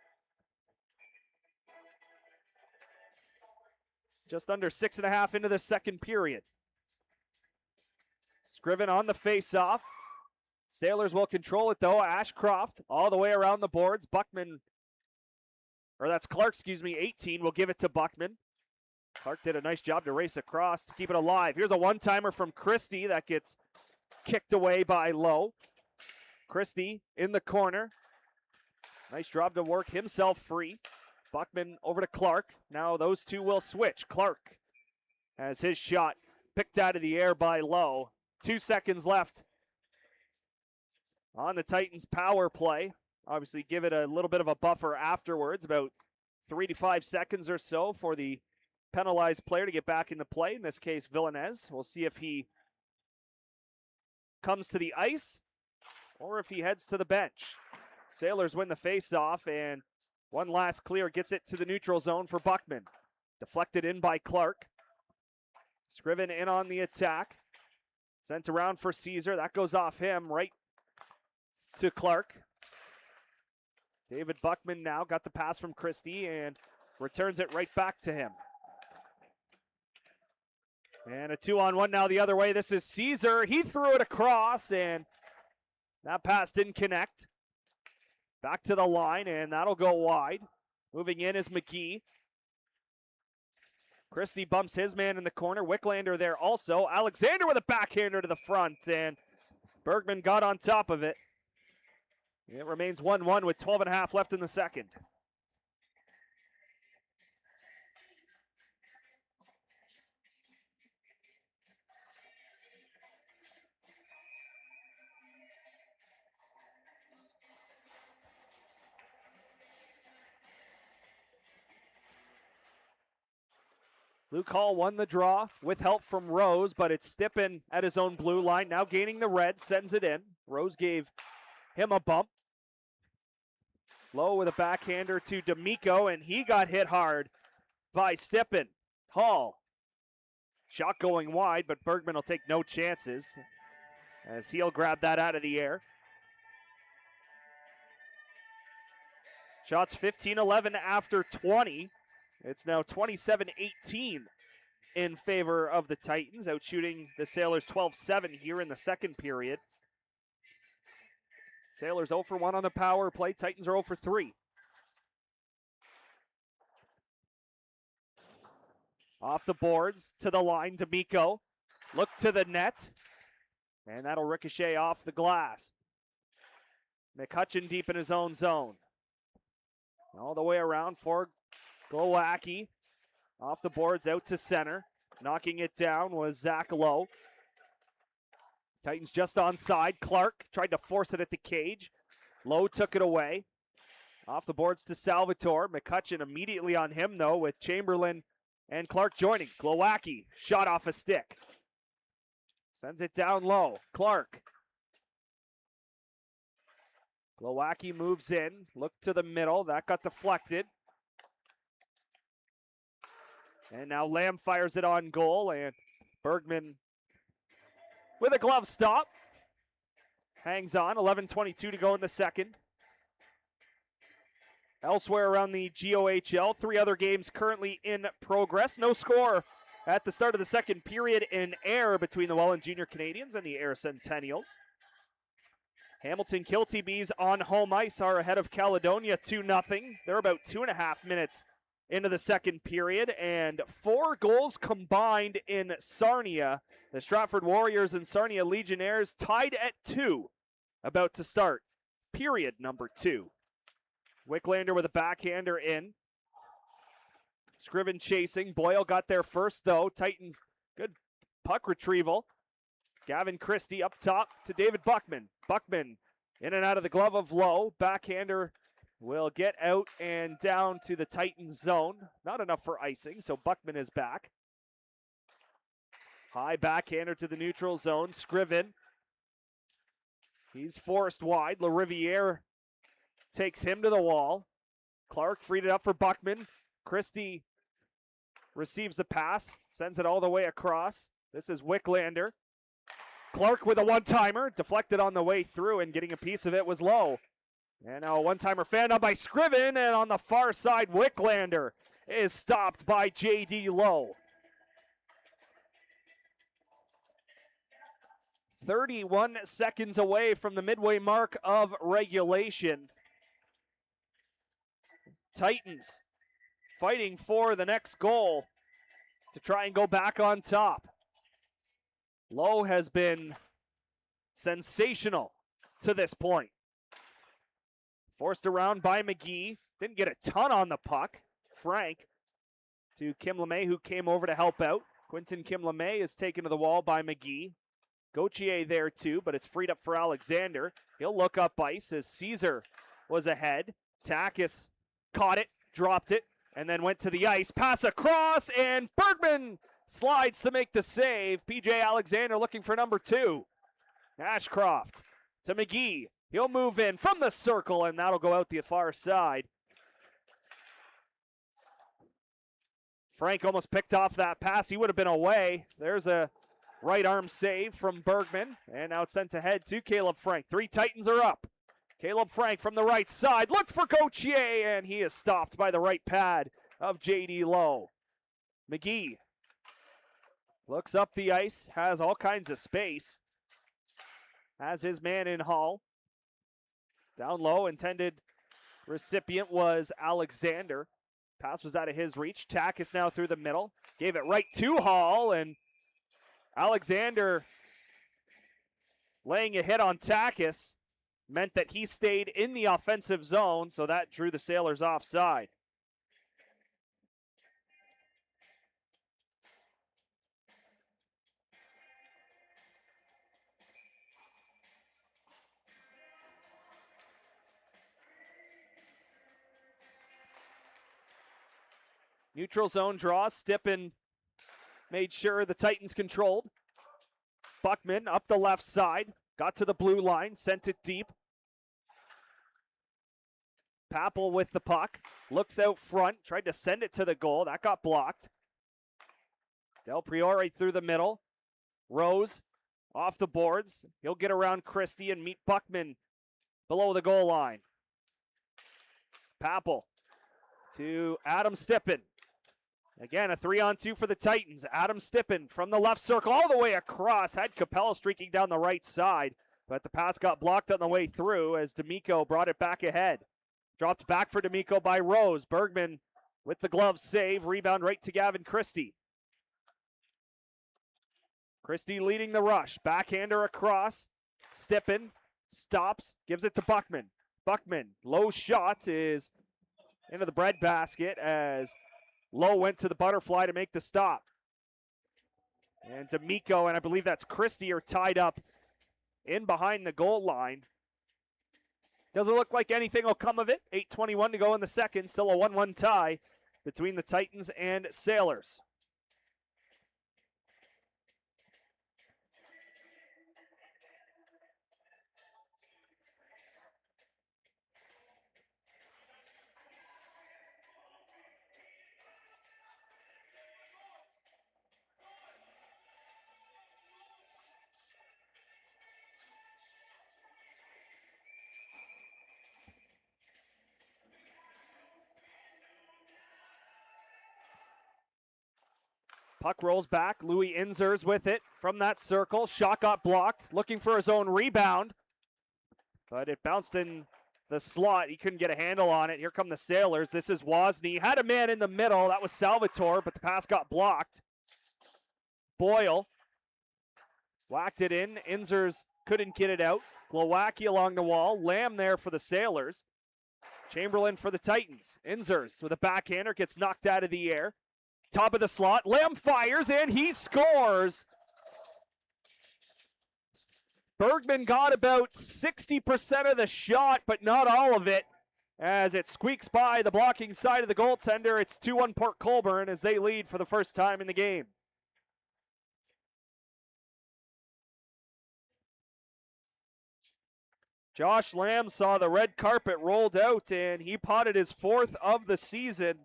Just under 6.5 into the second period. Scriven on the face-off. Sailors will control it though. Ashcroft all the way around the boards. Buckman, or that's Clark, 18 will give it to Buckman. Clark did a nice job to race across to keep it alive. Here's a one-timer from Christie that gets kicked away by Lowe. Christie in the corner. Nice job to work himself free. Buckman over to Clark. Now those two will switch. Clark has his shot picked out of the air by Lowe. 2 seconds left on the Titans power play. Obviously give it a little bit of a buffer afterwards, about 3 to 5 seconds or so for the penalized player to get back into play. In this case, Villanez. We'll see if he comes to the ice or if he heads to the bench. Sailors win the face-off, and one last clear gets it to the neutral zone for Buckman. Deflected in by Clark. Scriven in on the attack. Sent around for Caesar. That goes off him right to Clark. David Buckman now got the pass from Christie and returns it right back to him. And a 2-on-1 now the other way. This is Caesar. He threw it across, and that pass didn't connect. Back to the line, and that'll go wide. Moving in is McGee. Christie bumps his man in the corner. Wicklander there also. Alexander with a backhander to the front, and Bergman got on top of it. It remains 1-1 with 12.5 left in the second. Luke Hall won the draw with help from Rose, but it's Stippen at his own blue line. Now gaining the red, sends it in. Rose gave him a bump. Low with a backhander to D'Amico, and he got hit hard by Stippen. Hall. Shot going wide, but Bergman will take no chances as he'll grab that out of the air. Shots 15-11 after 20. It's now 27-18 in favor of the Titans, outshooting the Sailors 12-7 here in the second period. Sailors 0 for 1 on the power play. Titans are 0 for 3. Off the boards, to the line, D'Amico. Look to the net, and that'll ricochet off the glass. McCutcheon deep in his own zone. All the way around for Glowacki. Off the boards, out to center. Knocking it down was Zach Lowe. Titans just onside. Clark tried to force it at the cage. Lowe took it away. Off the boards to Salvatore. McCutcheon immediately on him, though, with Chamberlain and Clark joining. Glowacki, shot off a stick. Sends it down low. Clark. Glowacki moves in. Look to the middle. That got deflected. And now Lamb fires it on goal, and Bergman with a glove stop. Hangs on, 11:22 to go in the second. Elsewhere around the GOHL, 3 other games currently in progress. No score at the start of the second period in Ayr between the Welland Junior Canadians and the Ayr Centennials. Hamilton Kilty Bees on home ice are ahead of Caledonia 2-0. They're about 2.5 minutes into the second period, and 4 goals combined in Sarnia. The Stratford Warriors and Sarnia Legionnaires tied at 2, about to start period number 2. Wicklander with a backhander in. Scriven chasing. Boyle got there first, though. Titans, good puck retrieval. Gavin Christie up top to David Buckman. Buckman in and out of the glove of Lowe. Backhander will get out and down to the Titans zone. Not enough for icing, so Buckman is back. High backhander to the neutral zone. Scriven. He's forced wide. LaRiviere takes him to the wall. Clark freed it up for Buckman. Christie receives the pass, sends it all the way across. This is Wicklander. Clark with a one-timer, deflected on the way through, and getting a piece of it was Lowe. And now a one-timer fanned out by Scriven, and on the far side, Wicklander is stopped by J.D. Lowe. 31 seconds away from the midway mark of regulation. Titans fighting for the next goal to try and go back on top. Lowe has been sensational to this point. Forced around by McGee. Didn't get a ton on the puck. Frank to Kim LeMay, who came over to help out. Quentin Kim LeMay is taken to the wall by McGee. Gauthier there too, but it's freed up for Alexander. He'll look up ice as Caesar was ahead. Takis caught it, dropped it, and then went to the ice. Pass across, and Bergman slides to make the save. PJ Alexander looking for number 2. Ashcroft to McGee. He'll move in from the circle, and that'll go out the far side. Frank almost picked off that pass. He would have been away. There's a right arm save from Bergman, and now it's sent ahead to Caleb Frank. 3 Titans are up. Caleb Frank from the right side, looked for Gauthier, and he is stopped by the right pad of J.D. Lowe. McGee looks up the ice, has all kinds of space, has his man in Hall. Down low, intended recipient was Alexander. Pass was out of his reach. Takis now through the middle. Gave it right to Hall, and Alexander laying a hit on Takis meant that he stayed in the offensive zone, so that drew the Sailors offside. Neutral zone draw. Stippen made sure the Titans controlled. Buckman up the left side. Got to the blue line. Sent it deep. Papel with the puck. Looks out front. Tried to send it to the goal. That got blocked. Del Priore through the middle. Rose off the boards. He'll get around Christie and meet Buckman below the goal line. Papel to Adam Stippen. Again, a 3-on-2 for the Titans. Adam Stippen from the left circle all the way across. Had Capella streaking down the right side, but the pass got blocked on the way through as D'Amico brought it back ahead. Dropped back for D'Amico by Rose. Bergman with the glove save. Rebound right to Gavin Christie. Christie leading the rush. Backhander across. Stippen stops. Gives it to Buckman. Buckman, low shot is into the breadbasket as Lowe went to the butterfly to make the stop. And D'Amico, and I believe that's Christie, are tied up in behind the goal line. Doesn't look like anything will come of it. 8:21 to go in the second. Still a 1-1 tie between the Titans and Sailors. Puck rolls back. Louis Inzers with it from that circle. Shot got blocked. Looking for his own rebound. But it bounced in the slot. He couldn't get a handle on it. Here come the Sailors. This is Wozni. Had a man in the middle. That was Salvatore, but the pass got blocked. Boyle whacked it in. Inzers couldn't get it out. Glowacki along the wall. Lamb there for the Sailors. Chamberlain for the Titans. Inzers with a backhander. Gets knocked out of the air. Top of the slot, Lamb fires, and he scores. Bergman got about 60% of the shot, but not all of it, as it squeaks by the blocking side of the goaltender. It's 2-1 Port Colborne as they lead for the first time in the game. Josh Lamb saw the red carpet rolled out, and he potted his 4th of the season.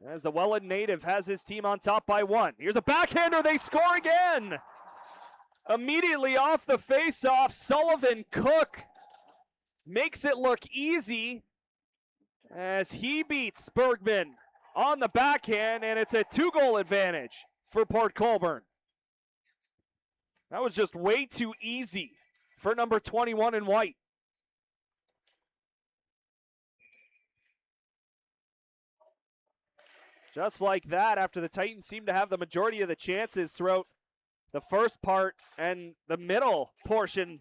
As the Welland native has his team on top by 1. Here's a backhander, they score again! Immediately off the face-off, Sullivan Cook makes it look easy as he beats Bergman on the backhand, and it's a 2-goal advantage for Port Colborne. That was just way too easy for number 21 in white. Just like that, after the Titans seemed to have the majority of the chances throughout the first part and the middle portion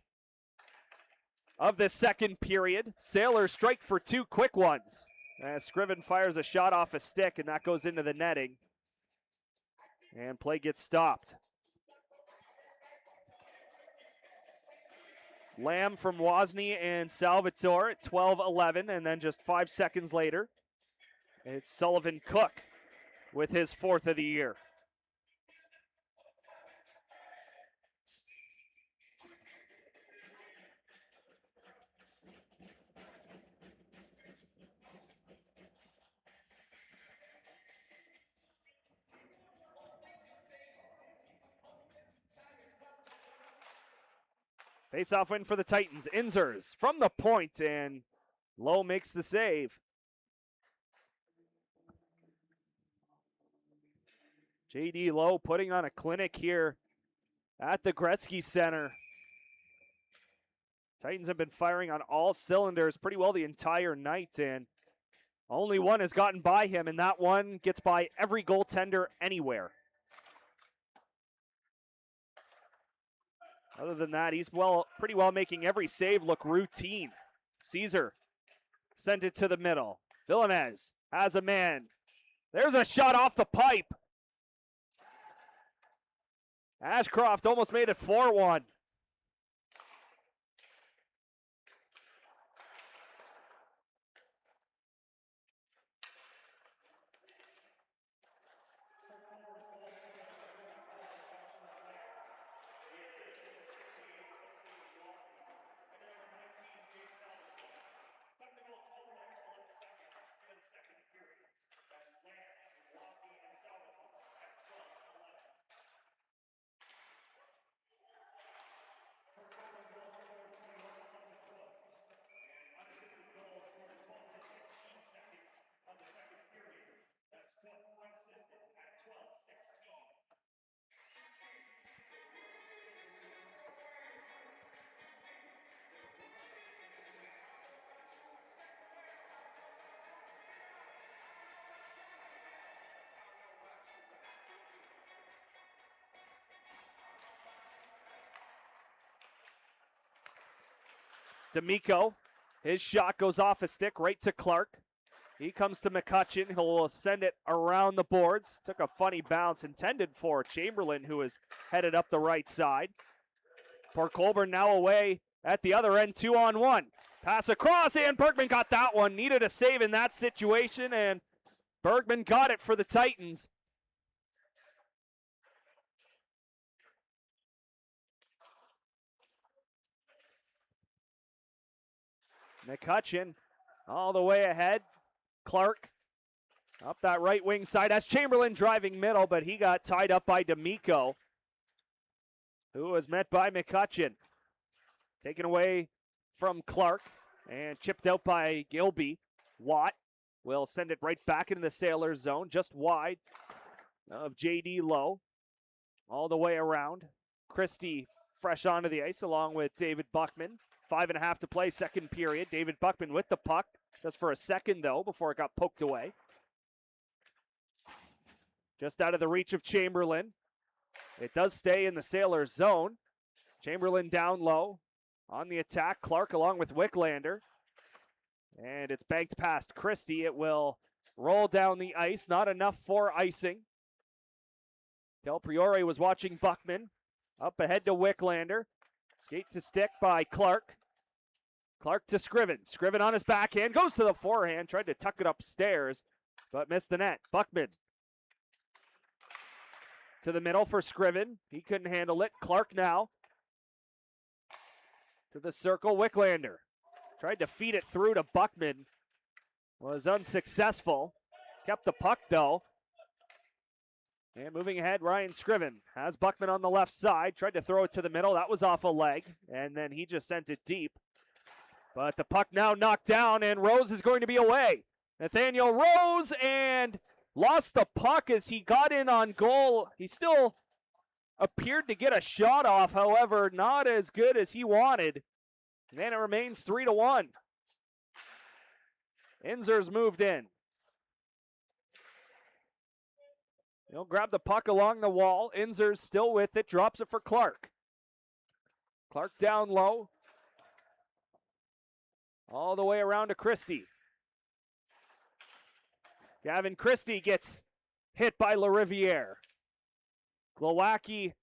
of the second period, Sailors strike for 2 quick ones. As Scriven fires a shot off a stick, and that goes into the netting. And play gets stopped. Lamb from Wozni and Salvatore at 12-11, and then just 5 seconds later, it's Sullivan Cook with his 4th of the year. Face-off win for the Titans. Inzers from the point, and Lowe makes the save. J.D. Lowe putting on a clinic here at the Gretzky Center. Titans have been firing on all cylinders pretty well the entire night, and only one has gotten by him, and that one gets by every goaltender anywhere. Other than that, he's pretty well making every save look routine. Caesar sent it to the middle. Villanez has a man. There's a shot off the pipe. Ashcroft almost made it 4-1. D'Amico, his shot goes off a stick right to Clark. He comes to McCutcheon. He'll send it around the boards. Took a funny bounce intended for Chamberlain, who is headed up the right side. For Colborne now away at the other end, 2-on-1. Pass across, and Bergman got that one. Needed a save in that situation, and Bergman got it for the Titans. McCutcheon all the way ahead. Clark up that right wing side. That's Chamberlain driving middle, but he got tied up by D'Amico, who was met by McCutcheon. Taken away from Clark and chipped out by Gilby. Watt will send it right back into the Sailors zone, just wide of J.D. Lowe. All the way around. Christie fresh onto the ice along with David Buckman. 5.5 to play, second period. David Buckman with the puck, just for a second though, before it got poked away. Just out of the reach of Chamberlain. It does stay in the Sailors zone. Chamberlain down low on the attack. Clark along with Wicklander. And it's banked past Christie. It will roll down the ice. Not enough for icing. Del Priore was watching Buckman. Up ahead to Wicklander. Skate to stick by Clark. Clark to Scriven. Scriven on his backhand. Goes to the forehand. Tried to tuck it upstairs, but missed the net. Buckman to the middle for Scriven. He couldn't handle it. Clark now to the circle. Wicklander tried to feed it through to Buckman. Was unsuccessful. Kept the puck though. And moving ahead, Ryan Scriven has Buckman on the left side. Tried to throw it to the middle. That was off a leg. And then he just sent it deep. But the puck now knocked down, and Rose is going to be away. Nathaniel Rose, and lost the puck as he got in on goal. He still appeared to get a shot off, however, not as good as he wanted. And then it remains 3-1. Inzer's moved in. He'll grab the puck along the wall. Inzer's still with it, drops it for Clark. Clark down low. All the way around to Christie. Gavin Christie gets hit by LaRiviere. Glowacki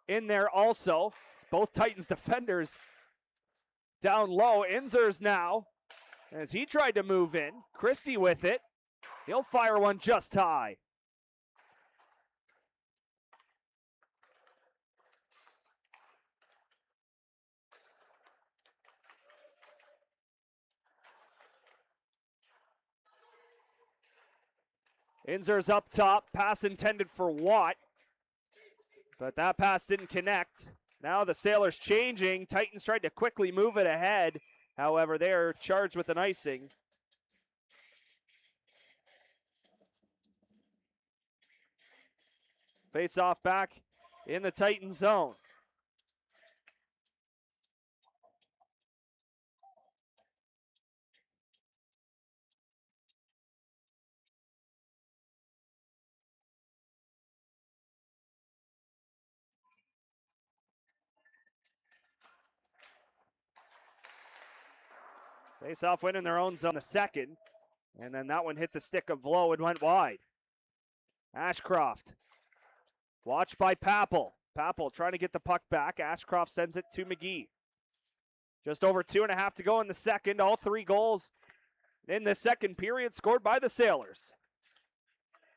in there also. Both Titans defenders down low. Inzer's now, as he tried to move in. Christie with it. He'll fire one just high. Inzer's up top. Pass intended for Watt. But that pass didn't connect. Now the Sailors changing. Titans tried to quickly move it ahead. However, they're charged with an icing. Face off back in the Titan zone. Face off win in their own zone the second. And then that one hit the stick of Lowe and went wide. Ashcroft. Watched by Papel. Papel trying to get the puck back. Ashcroft sends it to McGee. Just over 2.5 to go in the second. All 3 goals in the second period scored by the Sailors.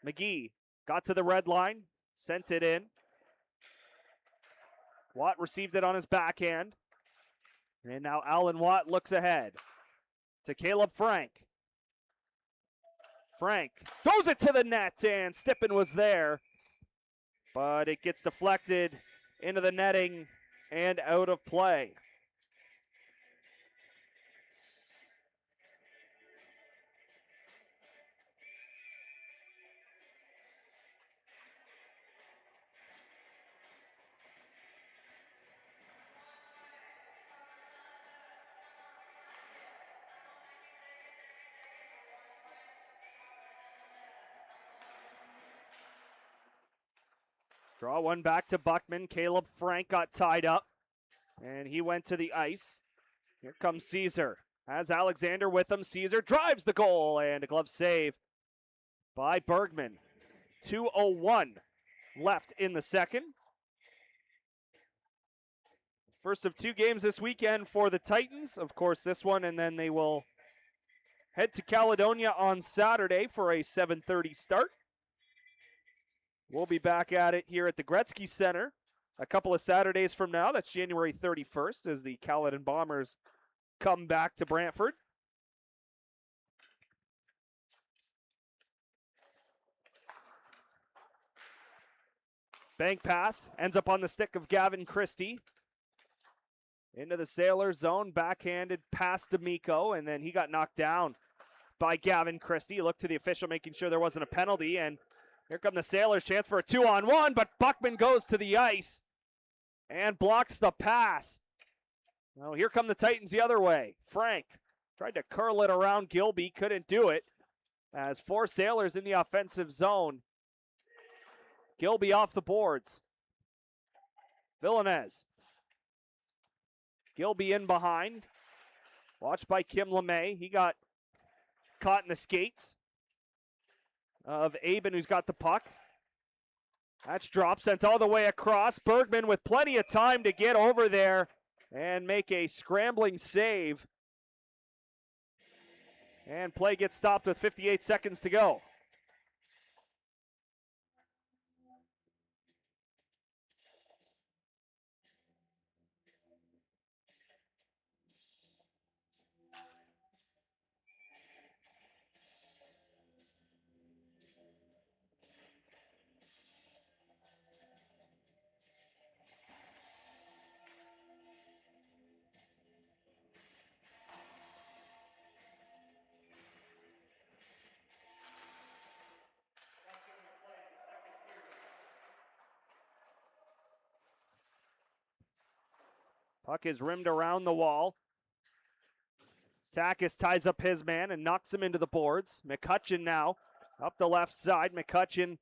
McGee got to the red line, sent it in. Watt received it on his backhand. And now Alan Watt looks ahead to Caleb Frank. Frank throws it to the net, and Stippen was there. But it gets deflected into the netting and out of play. Draw one back to Buckman. Caleb Frank got tied up, and he went to the ice. Here comes Caesar. Has Alexander with him. Caesar drives the goal, and a glove save by Bergman. 2:01 left in the second. First of 2 games this weekend for the Titans. Of course, this one, and then they will head to Caledonia on Saturday for a 7:30 start. We'll be back at it here at the Gretzky Center a couple of Saturdays from now. That's January 31st as the Caledon Bombers come back to Brantford. Bank pass ends up on the stick of Gavin Christie. Into the Sailors zone, backhanded pass to Mikko, and then he got knocked down by Gavin Christie. He looked to the official, making sure there wasn't a penalty, and here come the Sailors, chance for a 2-on-1, but Buckman goes to the ice and blocks the pass. Now here come the Titans the other way. Frank tried to curl it around Gilby, couldn't do it. As 4 Sailors in the offensive zone. Gilby off the boards. Villanez. Gilby in behind. Watched by Kim LeMay. He got caught in the skates of Aben, who's got the puck. That's drop, sent all the way across. Bergman with plenty of time to get over there and make a scrambling save. And play gets stopped with 58 seconds to go. Puck is rimmed around the wall. Takis ties up his man and knocks him into the boards. McCutcheon now up the left side. McCutcheon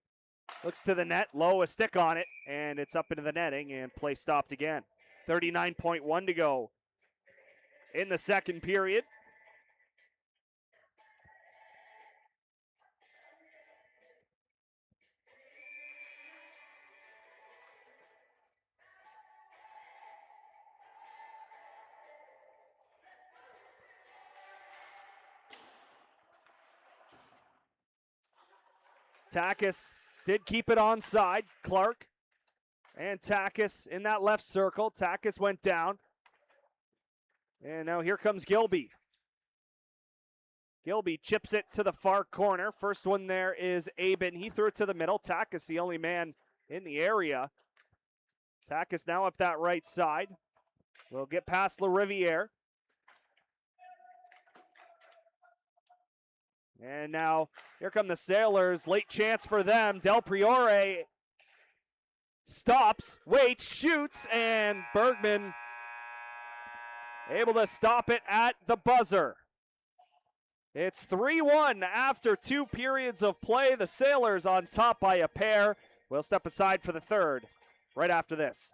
looks to the net. Low, a stick on it, and it's up into the netting, and play stopped again. 39.1 to go in the second period. Takis did keep it onside. Clark and Takis in that left circle. Takis went down. And now here comes Gilby. Gilby chips it to the far corner. First one there is Aben. He threw it to the middle. Takis the only man in the area. Tack is now up that right side. We'll get past LaRiviere. And now here come the Sailors. Late chance for them. Del Priore stops, waits, shoots, and Bergman able to stop it at the buzzer. It's 3-1 after 2 periods of play. The Sailors on top by a pair. We'll step aside for the third right after this.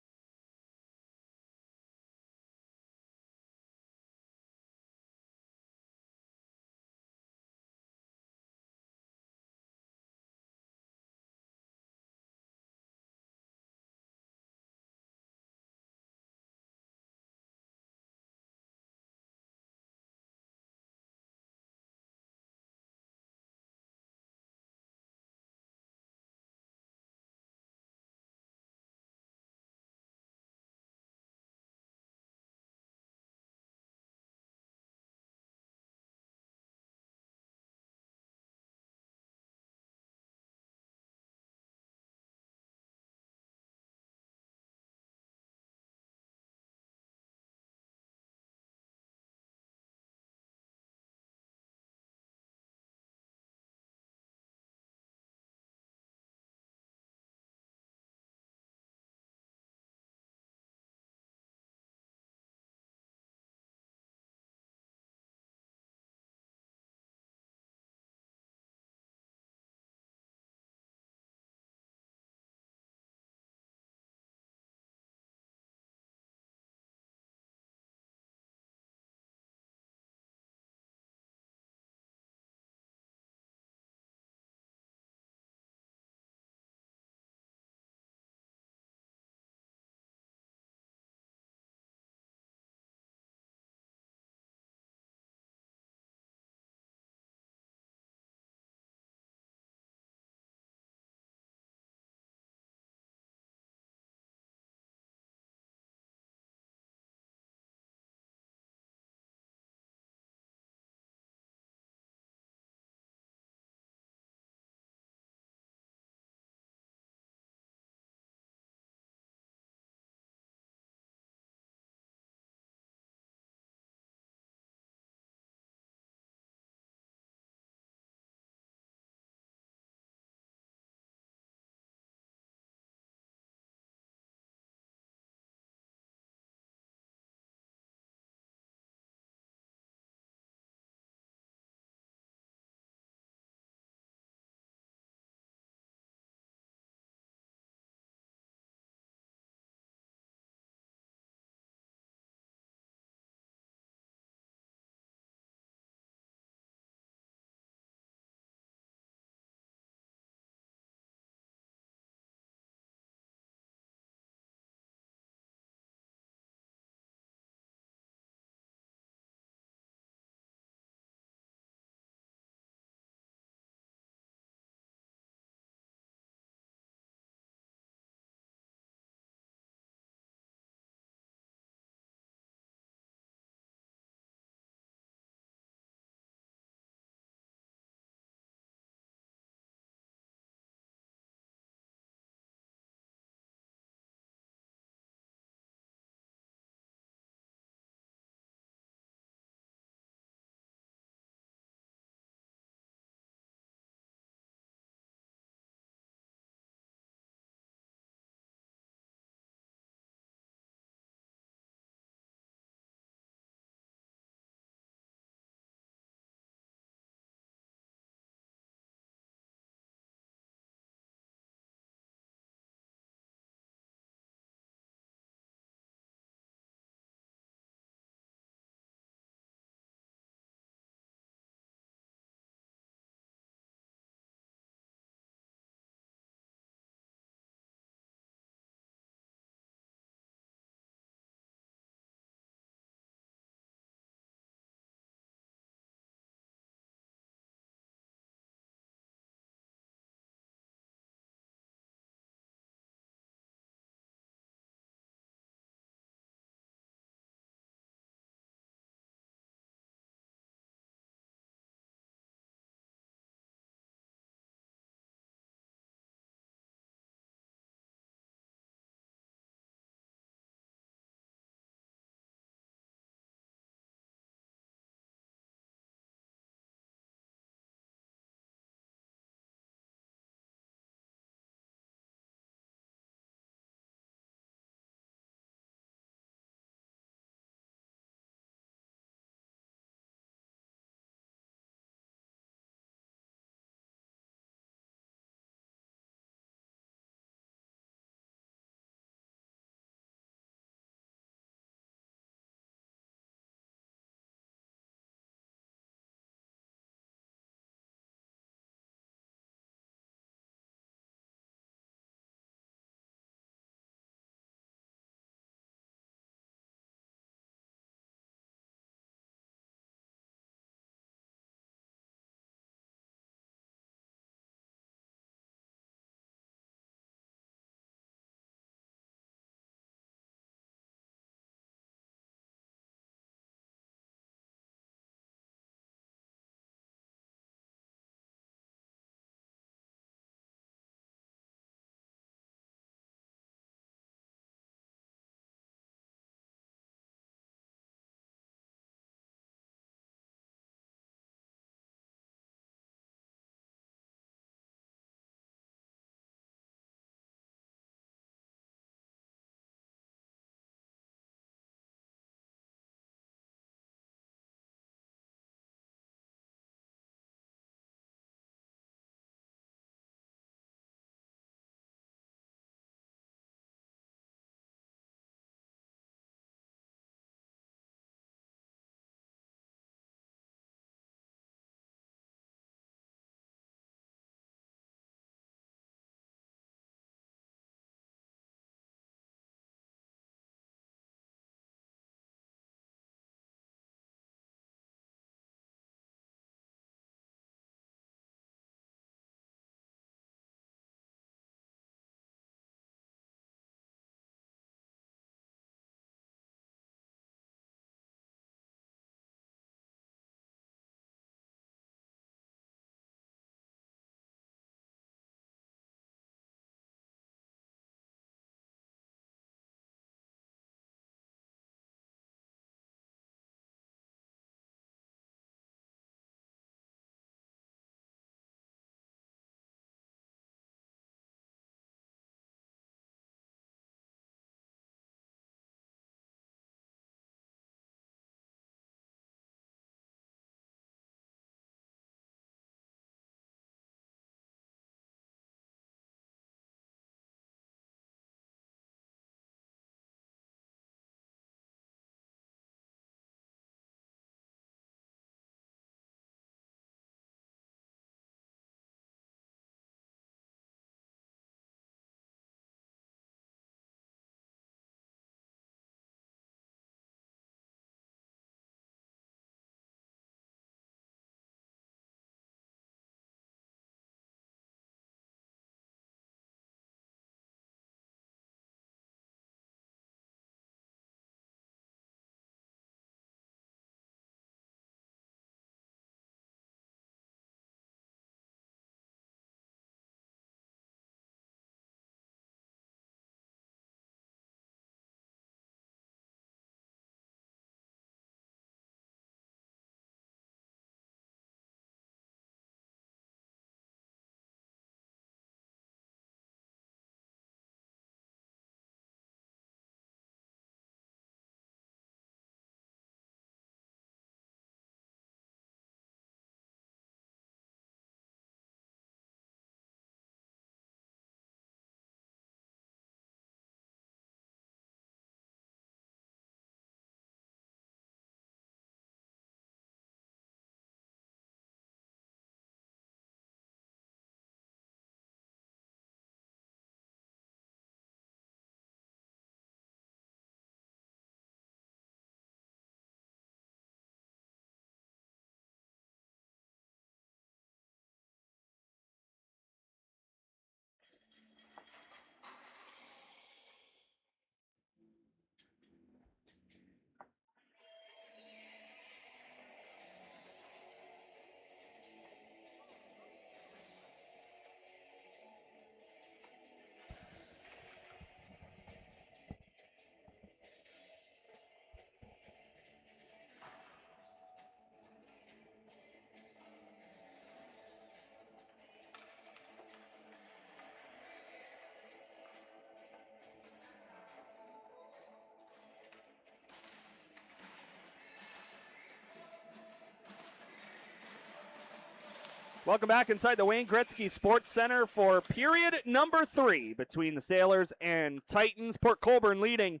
Welcome back inside the Wayne Gretzky Sports Center for period number 3 between the Sailors and Titans. Port Colborne leading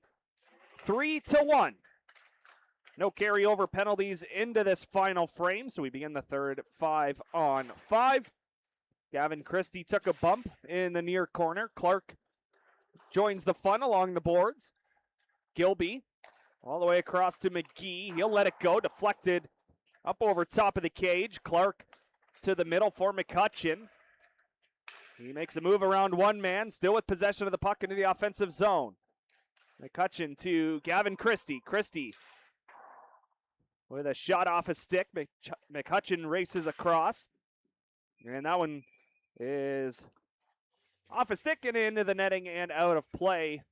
3-1. No carryover penalties into this final frame, so we begin the third 5-on-5. Gavin Christie took a bump in the near corner. Clark joins the fun along the boards. Gilby all the way across to McGee. He'll let it go, deflected up over top of the cage. Clark to the middle for McCutcheon. He makes a move around one man, still with possession of the puck into the offensive zone. McCutcheon to Gavin Christie. Christie with a shot off a stick. McCutcheon races across. And that one is off a stick and into the netting and out of play.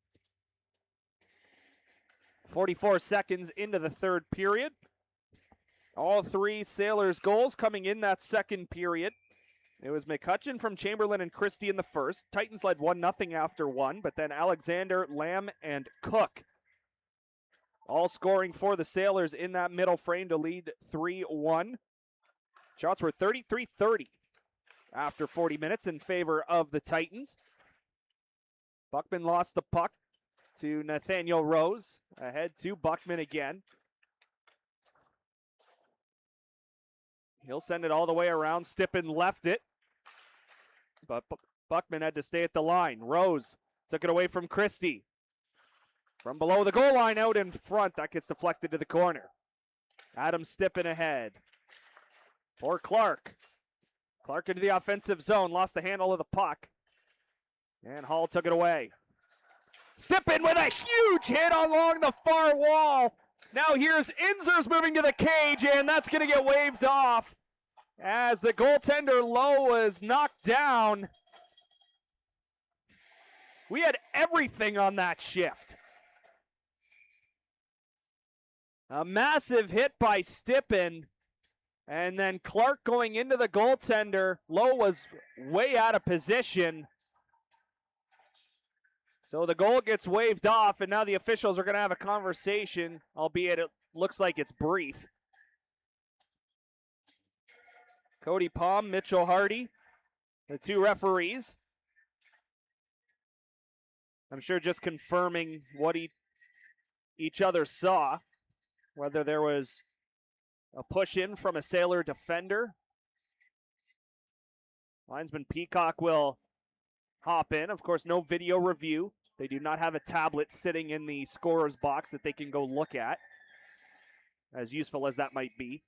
44 seconds into the third period. All 3 Sailors goals coming in that second period. It was McCutcheon from Chamberlain and Christie in the first. Titans led 1-0 after 1, but then Alexander, Lamb, and Cook all scoring for the Sailors in that middle frame to lead 3-1. Shots were 33-30 after 40 minutes in favor of the Titans. Buckman lost the puck to Nathaniel Rose. Ahead to Buckman again. He'll send it all the way around. Stippen left it. But Buckman had to stay at the line. Rose took it away from Christie. From below the goal line out in front. That gets deflected to the corner. Adam Stippen ahead. For Clark. Clark into the offensive zone. Lost the handle of the puck. And Hall took it away. Stippen with a huge hit along the far wall. Now here's Inzers moving to the cage, and that's going to get waved off as the goaltender Lowe was knocked down. We had everything on that shift. A massive hit by Stippen, and then Clark going into the goaltender. Lowe was way out of position. So the goal gets waved off, and now the officials are going to have a conversation, albeit it looks like it's brief. Cody Palm, Mitchell Hardy, the 2 referees. I'm sure just confirming what each other saw, whether there was a push-in from a Sailor defender. Linesman Peacock will hop in. Of course, no video review. They do not have a tablet sitting in the scorer's box that they can go look at, as useful as that might be.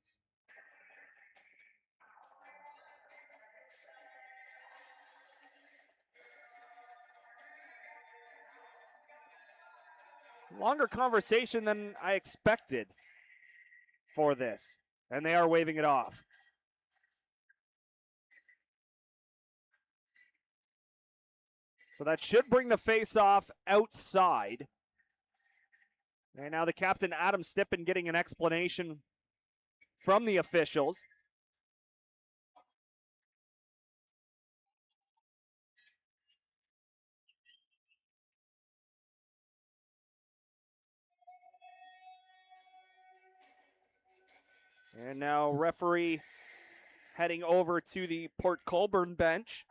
Longer conversation than I expected for this, and they are waving it off. So that should bring the face-off outside. And now the captain, Adam Stippen, getting an explanation from the officials. And now referee heading over to the Port Colborne bench.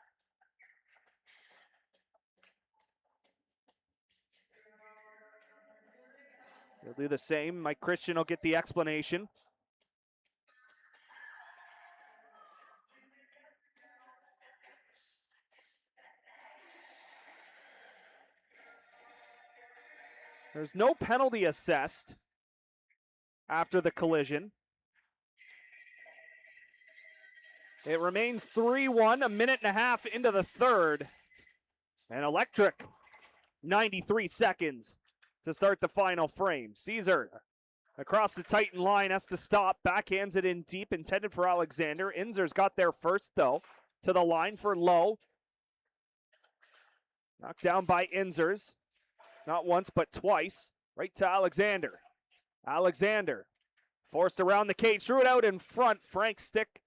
He'll do the same. Mike Christian will get the explanation. There's no penalty assessed after the collision. It remains 3-1, a minute and a half into the third. An electric 93 seconds to start the final frame. Caesar across the Titan line has to stop. Backhands it in deep, intended for Alexander. Inzer's got there first, though, to the line for Lowe. Knocked down by Inzers. Not once, but twice. Right to Alexander. Alexander forced around the cage, threw it out in front. Frank's stick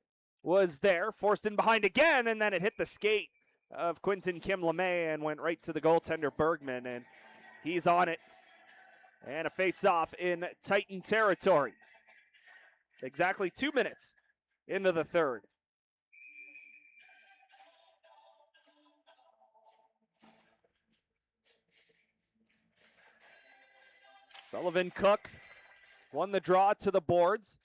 was there, forced in behind again, and then it hit the skate of Quentin Kim LeMay and went right to the goaltender Bergman, and he's on it. And a face-off in Titan territory. Exactly 2 minutes into the third. Sullivan Cook won the draw to the boards.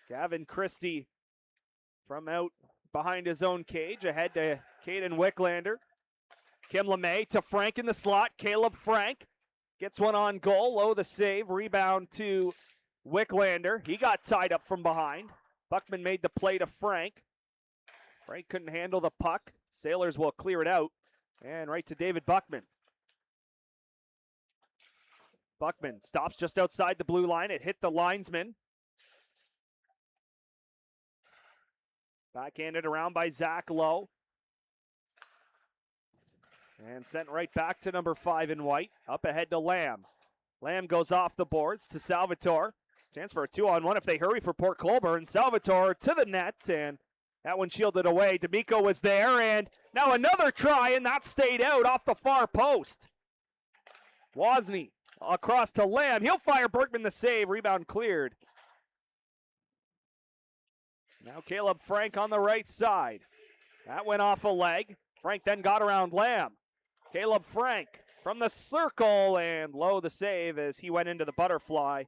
Gavin Christie from out behind his own cage, ahead to Caden Wicklander. Kim LeMay to Frank in the slot. Caleb Frank gets one on goal. Low the save. Rebound to Wicklander. He got tied up from behind. Buckman made the play to Frank. Frank couldn't handle the puck. Sailors will clear it out. And right to David Buckman. Buckman stops just outside the blue line. It hit the linesman. Backhanded around by Zach Lowe. And sent right back to number 5 in white. Up ahead to Lamb. Lamb goes off the boards to Salvatore. Chance for a 2-on-1 if they hurry for Port Colborne. Salvatore to the net, and that one shielded away. D'Amico was there, and now another try, and that stayed out off the far post. Wozni across to Lamb. He'll fire Bergman the save. Rebound cleared. Now Caleb Frank on the right side. That went off a leg. Frank then got around Lamb. Caleb Frank from the circle, and Lowe the save as he went into the butterfly.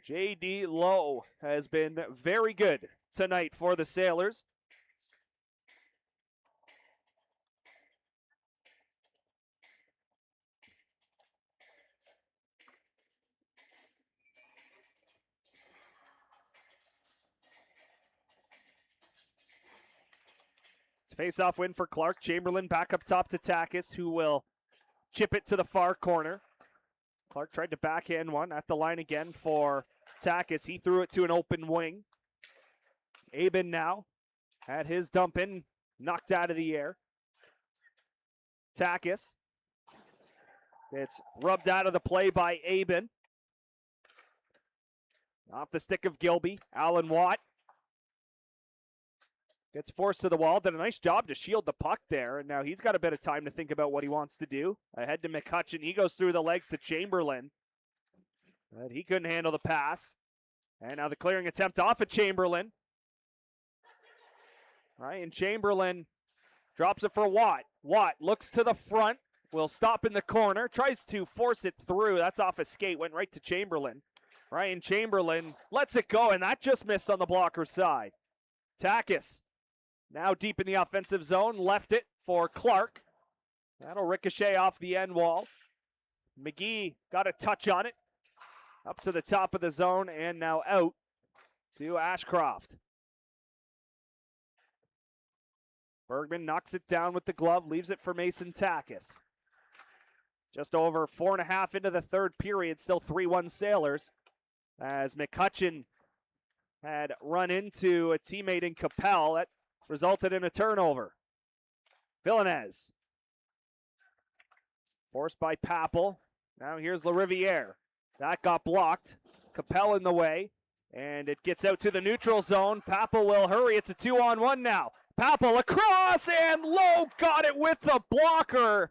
J.D. Lowe has been very good tonight for the Sailors. Face-off win for Clark. Chamberlain back up top to Takis, who will chip it to the far corner. Clark tried to backhand one at the line again for Takis. He threw it to an open wing. Aben now had his dump in, knocked out of the air. Takis. It's rubbed out of the play by Aben. Off the stick of Gilby. Alan Watt gets forced to the wall. Did a nice job to shield the puck there. And now he's got a bit of time to think about what he wants to do. Ahead to McCutcheon. He goes through the legs to Chamberlain. But he couldn't handle the pass. And now the clearing attempt off of Chamberlain. Ryan Chamberlain drops it for Watt. Watt looks to the front. Will stop in the corner. Tries to force it through. That's off a skate. Went right to Chamberlain. Ryan Chamberlain lets it go. And that just missed on the blocker side. Takis. Now deep in the offensive zone, left it for Clark. That'll ricochet off the end wall. McGee got a touch on it. Up to the top of the zone and now out to Ashcroft. Bergman knocks it down with the glove, leaves it for Mason Takis. Just over 4.5 into the third period, still 3-1 Sailors. As McCutcheon had run into a teammate in Capel. That resulted in a turnover. Villanez. Forced by Papel. Now here's LaRiviere. That got blocked. Capel in the way. And it gets out to the neutral zone. Papel will hurry. It's a 2-on-1 now. Papel across, and Lowe got it with the blocker.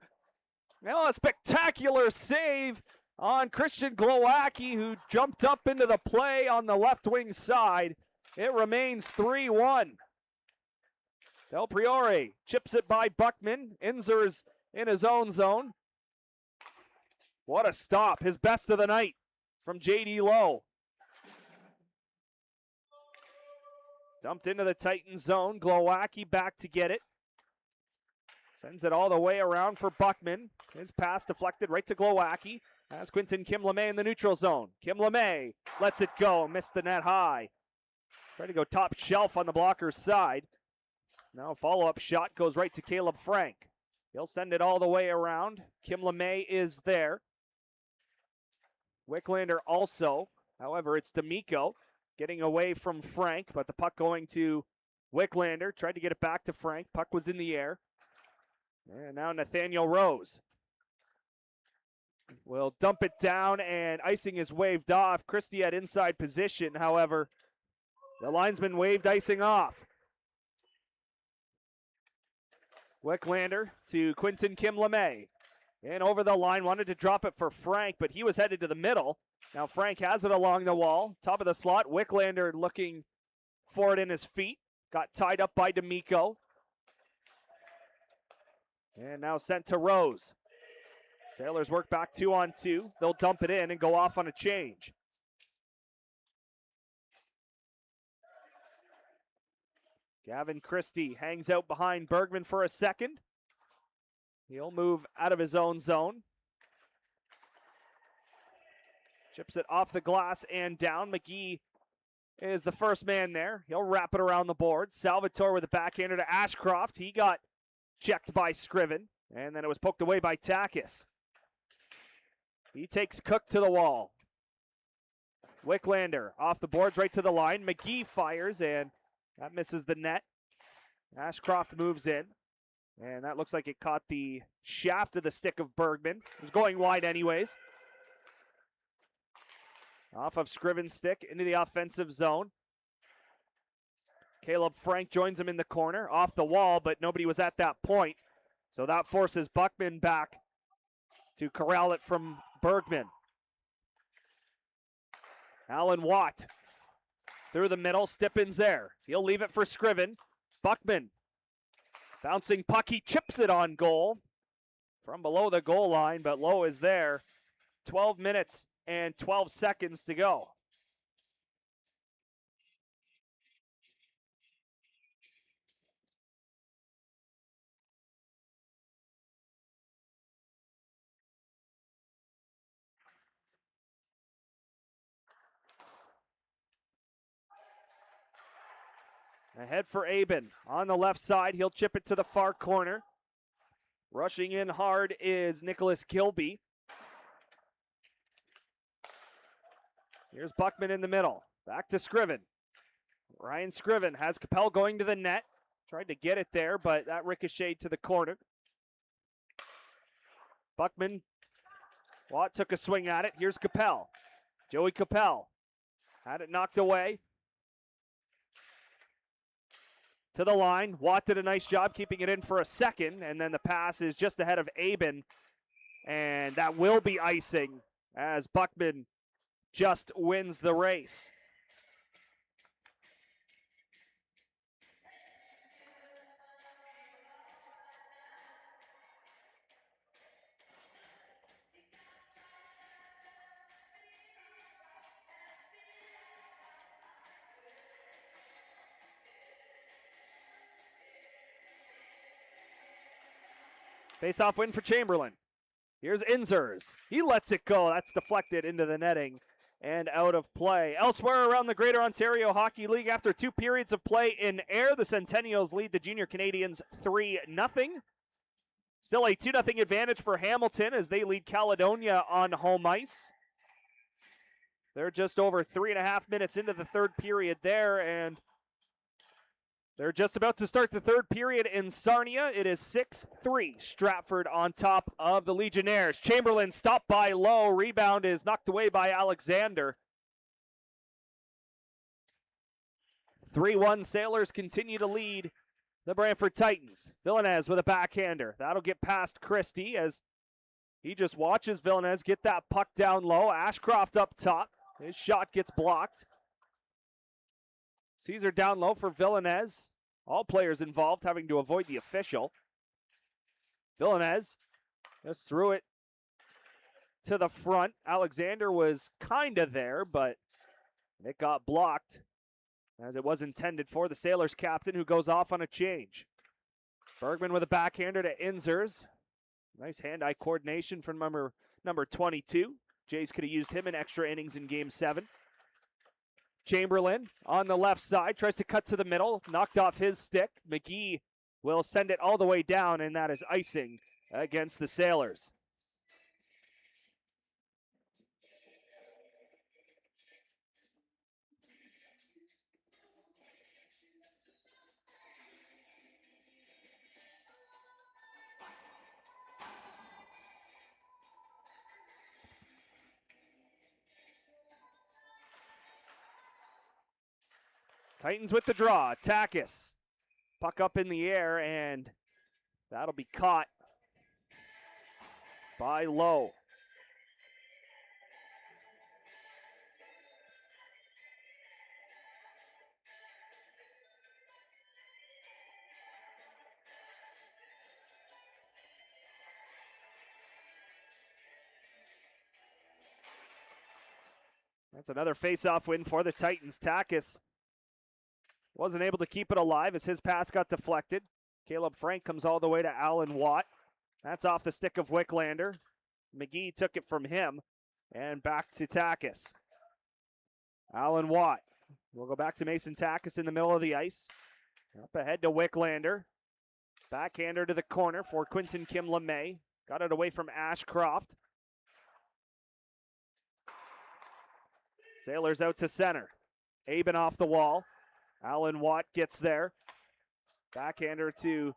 Now a spectacular save on Christian Glowacki, who jumped up into the play on the left wing side. It remains 3-1. Del Priore chips it by Buckman. Inzer's in his own zone. What a stop. His best of the night from J.D. Lowe. Dumped into the Titan zone. Glowacki back to get it. Sends it all the way around for Buckman. His pass deflected right to Glowacki. Has Quinton Kim LeMay in the neutral zone. Kim LeMay lets it go. Missed the net high. Trying to go top shelf on the blocker's side. Now a follow-up shot goes right to Caleb Frank. He'll send it all the way around. Kim LeMay is there. Wicklander also. However, it's D'Amico getting away from Frank, but the puck going to Wicklander. Tried to get it back to Frank. Puck was in the air. And now Nathaniel Rose will dump it down, and icing is waved off. Christie at inside position. However, the linesman waved icing off. Wicklander to Quinton Kim LeMay. And over the line, wanted to drop it for Frank, but he was headed to the middle. Now Frank has it along the wall. Top of the slot, Wicklander looking for it in his feet. Got tied up by D'Amico. And now sent to Rose. Sailors work back 2-on-2. They'll dump it in and go off on a change. Gavin Christie hangs out behind Bergman for a second. He'll move out of his own zone. Chips it off the glass and down. McGee is the first man there. He'll wrap it around the board. Salvatore with a backhander to Ashcroft. He got checked by Scriven, and then it was poked away by Takis. He takes Cook to the wall. Wicklander off the boards right to the line. McGee fires, and that misses the net. Ashcroft moves in, and that looks like it caught the shaft of the stick of Bergman. It was going wide anyways. Off of Scriven's stick into the offensive zone. Caleb Frank joins him in the corner, off the wall, but nobody was at that point. So that forces Buckman back to corral it from Bergman. Alan Watt through the middle, Stippins there. He'll leave it for Scriven. Buckman, bouncing puck, he chips it on goal from below the goal line, but Lowe is there. 12 minutes and 12 seconds to go. Ahead for Aben. On the left side, he'll chip it to the far corner. Rushing in hard is Nicholas Kilby. Here's Buckman in the middle. Back to Scriven. Ryan Scriven has Capel going to the net. Tried to get it there, but that ricocheted to the corner. Buckman. Watt took a swing at it. Here's Capel. Joey Capel had it knocked away. To the line. Watt did a nice job keeping it in for a second, and then the pass is just ahead of Aben, and that will be icing as Buckman just wins the race. Face-off win for Chamberlain. Here's Inzers. He lets it go. That's deflected into the netting and out of play. Elsewhere around the Greater Ontario Hockey League, after 2 periods of play in air, the Centennials lead the Junior Canadians 3-0. Still a 2-0 advantage for Hamilton as they lead Caledonia on home ice. They're just over 3.5 minutes into the third period there, and they're just about to start the third period in Sarnia. It is 6-3. Stratford on top of the Legionnaires. Chamberlain stopped by Lowe. Rebound is knocked away by Alexander. 3-1 Sailors continue to lead the Brantford Titans. Villanez with a backhander. That'll get past Christie as he just watches Villanez get that puck down low. Ashcroft up top. His shot gets blocked. Caesar down low for Villanez. All players involved having to avoid the official. Villanez just threw it to the front. Alexander was kind of there, but it got blocked as it was intended for the Sailors captain, who goes off on a change. Bergman with a backhander to Inzers. Nice hand-eye coordination from number 22. Jays could have used him in extra innings in Game 7. Chamberlain on the left side, tries to cut to the middle, knocked off his stick. McGee will send it all the way down, and that is icing against the Sailors. Titans with the draw. Takis. Puck up in the air, and that'll be caught by Lowe. That's another face-off win for the Titans. Takis wasn't able to keep it alive as his pass got deflected. Caleb Frank comes all the way to Alan Watt. That's off the stick of Wicklander. McGee took it from him and back to Takis. Alan Watt will go back to Mason Takis in the middle of the ice. Up ahead to Wicklander. Backhander to the corner for Quinton Kim LeMay. Got it away from Ashcroft. Sailors out to center. Aben off the wall. Alan Watt gets there. Backhander to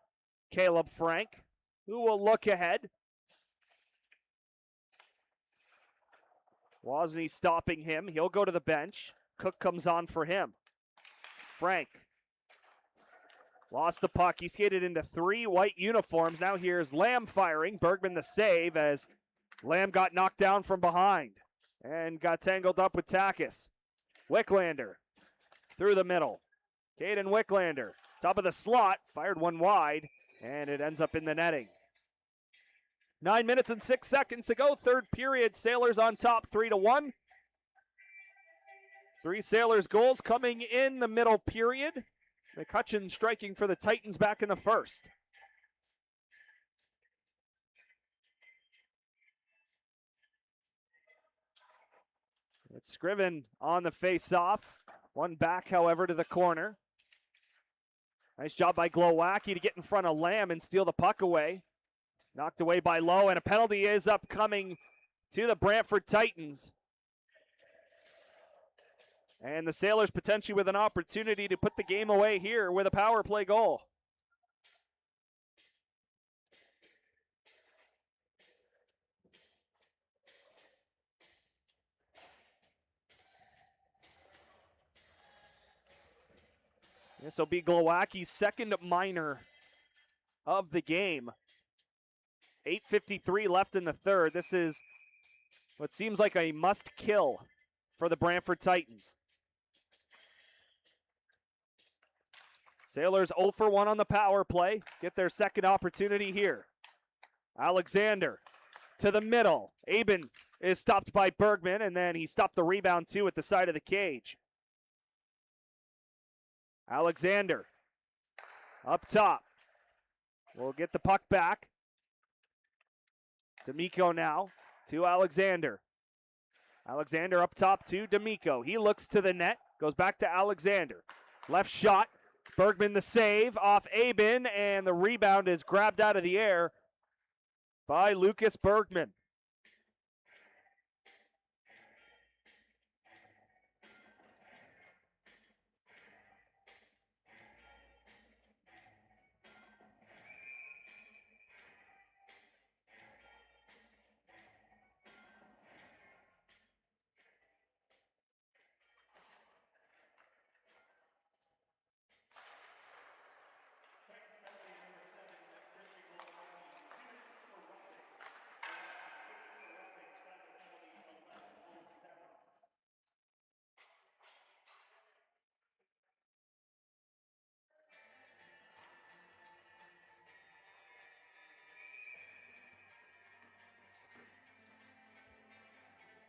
Caleb Frank, who will look ahead. Wozni stopping him. He'll go to the bench. Cook comes on for him. Frank lost the puck. He skated into 3 white uniforms. Now here's Lamb firing. Bergman the save as Lamb got knocked down from behind and got tangled up with Takis. Wicklander through the middle. Caden Wicklander, top of the slot, fired one wide, and it ends up in the netting. 9 minutes and 6 seconds to go. Third period, Sailors on top 3-1. 3 Sailors goals coming in the middle period. McCutcheon striking for the Titans back in the first. It's Scriven on the face-off. One back, however, to the corner. Nice job by Glowacki to get in front of Lamb and steal the puck away. Knocked away by Lowe, and a penalty is upcoming to the Brantford Titans. And the Sailors potentially with an opportunity to put the game away here with a power play goal. This will be Glowacki's second minor of the game. 8:53 left in the third. This is what seems like a must-kill for the Brantford Titans. Sailors 0 for 1 on the power play. Get their second opportunity here. Alexander to the middle. Aben is stopped by Bergman, and then he stopped the rebound too at the side of the cage. Alexander up top. We'll get the puck back. D'Amico now to Alexander. Alexander up top to D'Amico. He looks to the net, goes back to Alexander. Left shot. Bergman the save off Aben, and the rebound is grabbed out of the air by Lucas Bergman.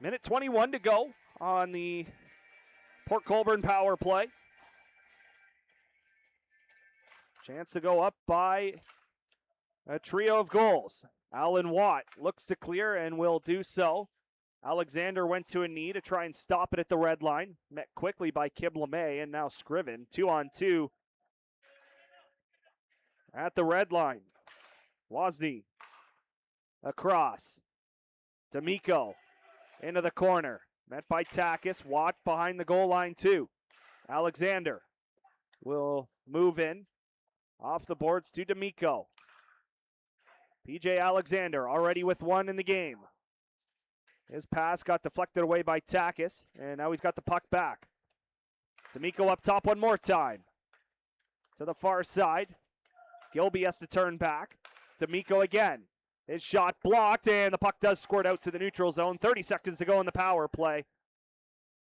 Minute 21 to go on the Port Colborne power play. Chance to go up by a trio of goals. Alan Watt looks to clear and will do so. Alexander went to a knee to try and stop it at the red line. Met quickly by Kim LeMay, and now Scriven. 2-on-2 at the red line. Wozni across. D'Amico into the corner. Met by Takis. Watt behind the goal line too. Alexander will move in. Off the boards to D'Amico. PJ Alexander already with one in the game. His pass got deflected away by Takis, and now he's got the puck back. D'Amico up top one more time. To the far side. Gilby has to turn back. D'Amico again. His shot blocked, and the puck does squirt out to the neutral zone. 30 seconds to go in the power play.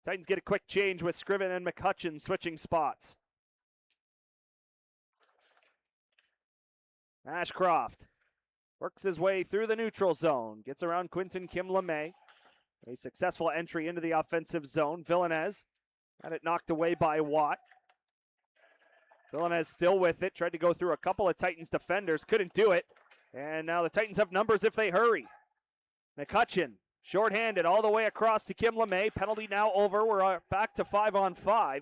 Titans get a quick change with Scriven and McCutcheon switching spots. Ashcroft works his way through the neutral zone. Gets around Quinton Kim LeMay. A successful entry into the offensive zone. Villanez had it knocked away by Watt. Villanez still with it. Tried to go through a couple of Titans defenders. Couldn't do it. And now the Titans have numbers if they hurry. McCutcheon, shorthanded all the way across to Kim LeMay. Penalty now over. We're back to 5-on-5.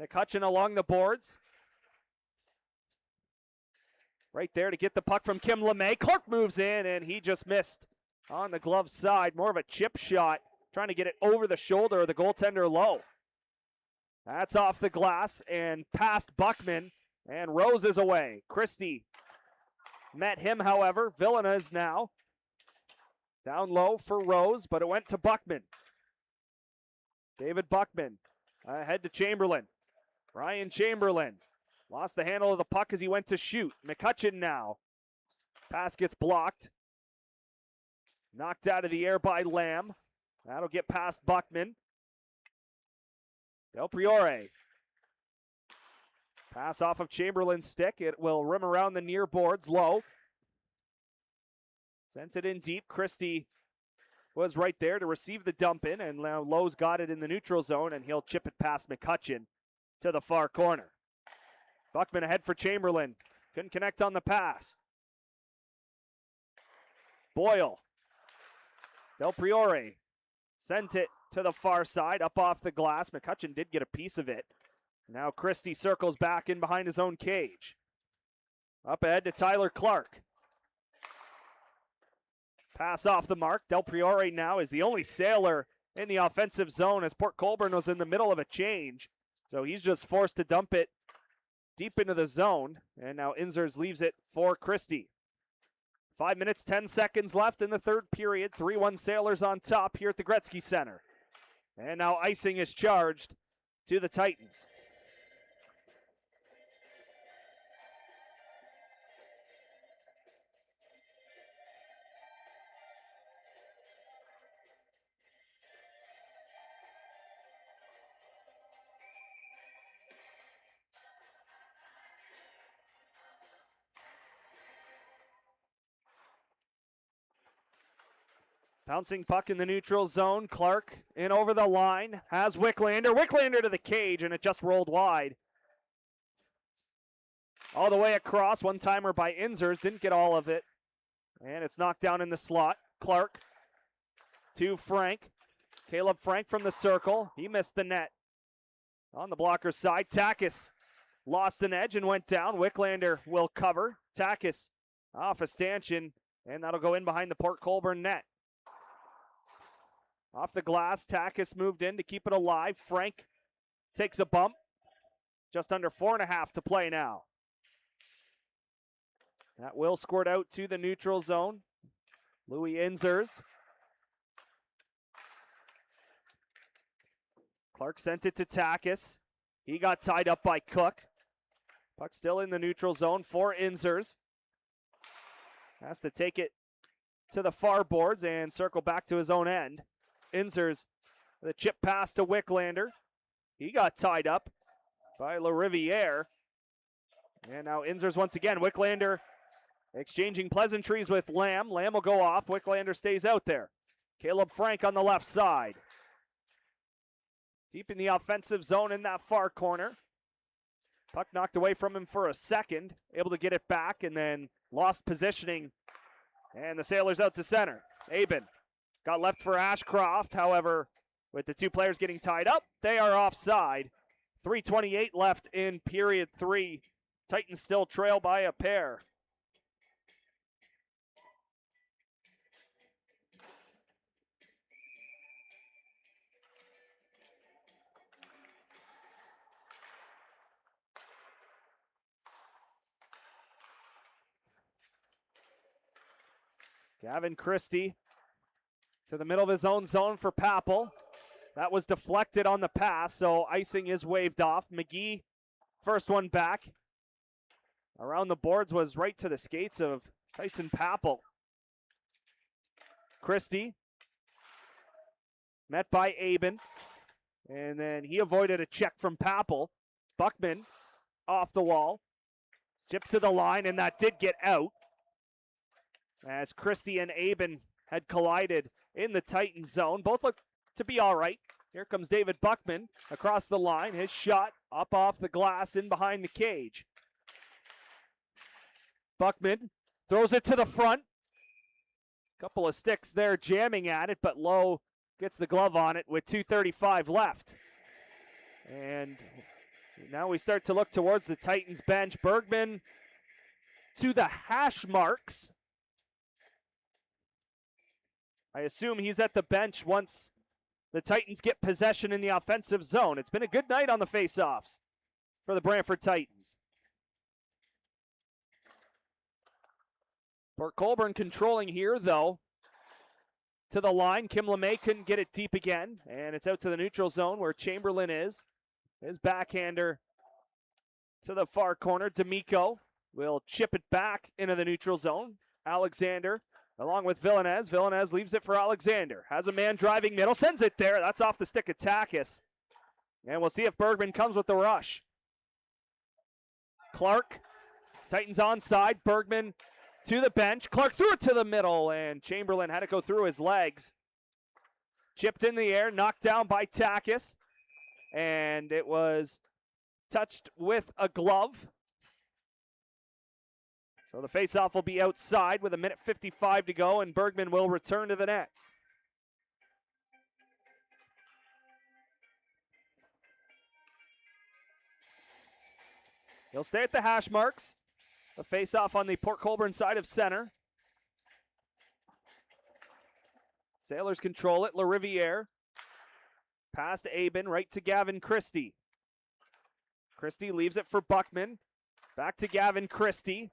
McCutcheon along the boards. Right there to get the puck from Kim LeMay. Clark moves in, and he just missed on the glove side. More of a chip shot, trying to get it over the shoulder of the goaltender low. That's off the glass and past Buckman, and Rose is away. Christie met him, however. Villanez now down low for Rose, but it went to Buckman. David Buckman ahead to Chamberlain. Ryan Chamberlain lost the handle of the puck as he went to shoot. McCutcheon now. Pass gets blocked. Knocked out of the air by Lamb. That'll get past Buckman. Del Priore. Pass off of Chamberlain's stick. It will rim around the near boards low. Sent it in deep. Christie was right there to receive the dump in, and now Lowe's got it in the neutral zone, and he'll chip it past McCutcheon to the far corner. Buckman ahead for Chamberlain. Couldn't connect on the pass. Boyle. Del Priore sent it to the far side, up off the glass. McCutcheon did get a piece of it. Now Christie circles back in behind his own cage. Up ahead to Tyler Clark. Pass off the mark. Del Priore now is the only sailor in the offensive zone as Port Colborne was in the middle of a change. So he's just forced to dump it deep into the zone. And now Inzers leaves it for Christie. 5 minutes, 10 seconds left in the third period. 3-1 Sailors on top here at the Gretzky Center. And now icing is charged to the Titans. Bouncing puck in the neutral zone. Clark in over the line. Has Wicklander. Wicklander to the cage, and it just rolled wide. All the way across. One-timer by Inzers. Didn't get all of it. And it's knocked down in the slot. Clark to Frank. Caleb Frank from the circle. He missed the net. On the blocker side, Takis lost an edge and went down. Wicklander will cover. Takis off a stanchion, and that'll go in behind the Port Colborne net. Off the glass, Takis moved in to keep it alive. Frank takes a bump. Just under 4.5 to play now. That will squirt out to the neutral zone. Louis Inzers. Clark sent it to Takis. He got tied up by Cook. Puck still in the neutral zone for Inzers. Has to take it to the far boards and circle back to his own end. Inzers, the chip pass to Wicklander. He got tied up by LaRiviere. And now Inzers once again. Wicklander exchanging pleasantries with Lamb. Lamb will go off. Wicklander stays out there. Caleb Frank on the left side. Deep in the offensive zone in that far corner. Puck knocked away from him for a second. Able to get it back and then lost positioning. And the Sailors out to center. Aben got left for Ashcroft. However, with the two players getting tied up, they are offside. 3:28 left in period 3. Titans still trail by a pair. Gavin Christie to the middle of his own zone for Papel. That was deflected on the pass, so icing is waved off. McGee, first one back. Around the boards was right to the skates of Tyson Papel. Christie met by Aben, and then he avoided a check from Papel. Buckman off the wall. Chip to the line, and that did get out. As Christie and Aben had collided in the Titan zone. Both look to be all right. Here comes David Buckman across the line. His shot up off the glass in behind the cage. Buckman throws it to the front. Couple of sticks there jamming at it, but Lowe gets the glove on it with 2:35 left. And now we start to look towards the Titans bench. Bergman to the hash marks. I assume he's at the bench once the Titans get possession in the offensive zone. It's been a good night on the faceoffs for the Brantford Titans. Port Colborne controlling here, though. To the line, Kim LeMay couldn't get it deep again, and it's out to the neutral zone where Chamberlain is. His backhander to the far corner. D'Amico will chip it back into the neutral zone. Alexander along with Villanez. Villanez leaves it for Alexander. Has a man driving middle, sends it there. That's off the stick of Takis. And we'll see if Bergman comes with the rush. Clark, Titans onside. Bergman to the bench. Clark threw it to the middle, and Chamberlain had to go through his legs. Chipped in the air, knocked down by Takis. And it was touched with a glove. So the faceoff will be outside with 1:55 to go, and Bergman will return to the net. He'll stay at the hash marks. The faceoff on the Port Colborne side of center. Sailors control it. LaRiviere. Past Aben, right to Gavin Christie. Christie leaves it for Buckman. Back to Gavin Christie.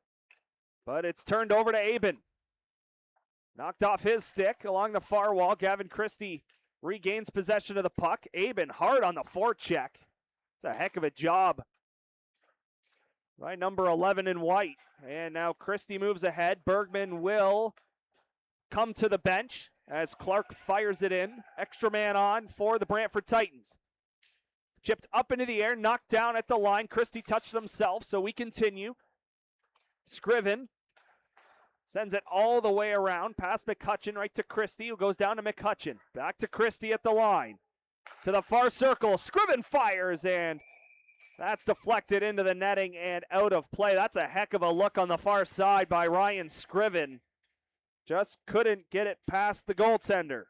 But it's turned over to Aben. Knocked off his stick along the far wall. Gavin Christie regains possession of the puck. Aben hard on the forecheck. It's a heck of a job by number 11 in white. And now Christie moves ahead. Bergman will come to the bench as Clark fires it in. Extra man on for the Brantford Titans. Chipped up into the air, knocked down at the line. Christie touched himself, so we continue. Scriven sends it all the way around, past McCutcheon, right to Christie, who goes down to McCutcheon. Back to Christie at the line. To the far circle, Scriven fires, and that's deflected into the netting and out of play. That's a heck of a look on the far side by Ryan Scriven. Just couldn't get it past the goaltender.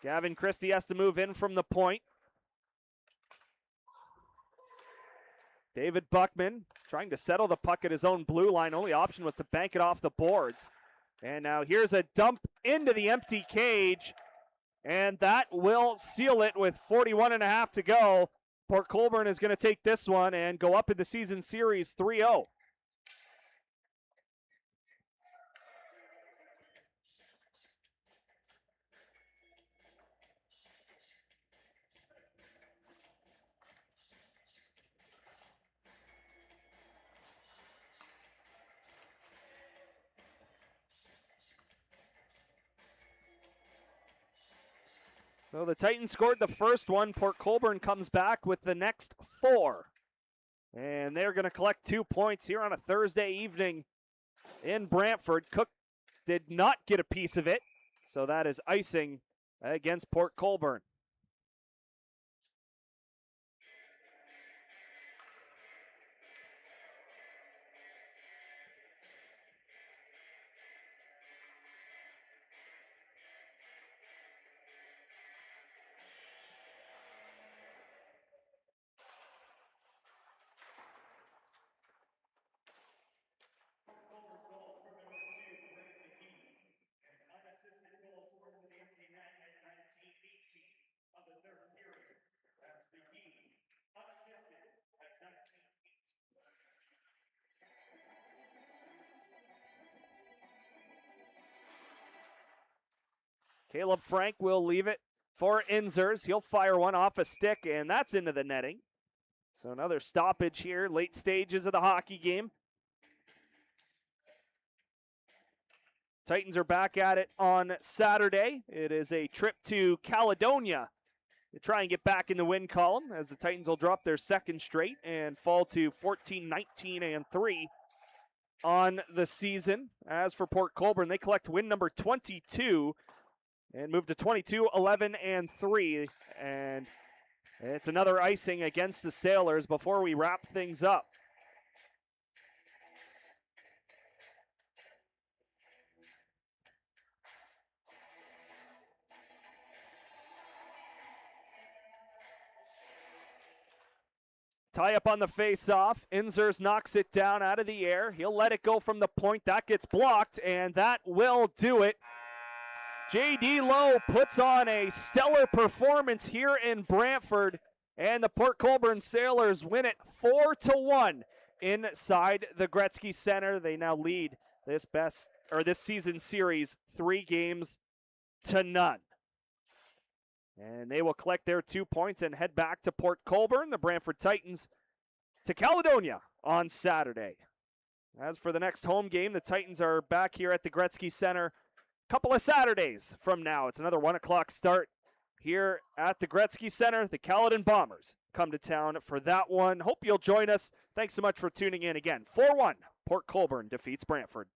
Gavin Christie has to move in from the point. David Buckman trying to settle the puck at his own blue line. Only option was to bank it off the boards. And now here's a dump into the empty cage. And that will seal it with 41.5 to go. Port Colborne is going to take this one and go up in the season series 3-0. So the Titans scored the first one. Port Colborne comes back with the next 4. And they're going to collect 2 points here on a Thursday evening in Brantford. Cook did not get a piece of it, so that is icing against Port Colborne. Caleb Frank will leave it for Inzers. He'll fire one off a stick, and that's into the netting. So another stoppage here, late stages of the hockey game. Titans are back at it on Saturday. It is a trip to Caledonia to try and get back in the win column, as the Titans will drop their second straight and fall to 14-19-3 on the season. As for Port Colborne, they collect win number 22 and move to 22-11-3. And it's another icing against the Sailors before we wrap things up. Tie up on the face-off. Inzers knocks it down out of the air. He'll let it go from the point. That gets blocked, and that will do it. J.D. Lowe puts on a stellar performance here in Brantford, and the Port Colborne Sailors win it 4-1 inside the Gretzky Center. They now lead this season series 3-0. And they will collect their 2 points and head back to Port Colborne. The Brantford Titans to Caledonia on Saturday. As for the next home game, the Titans are back here at the Gretzky Center a couple of Saturdays from now. It's another 1 o'clock start here at the Gretzky Center. The Caledon Bombers come to town for that one. Hope you'll join us. Thanks so much for tuning in again. 4-1, Port Colborne defeats Brantford.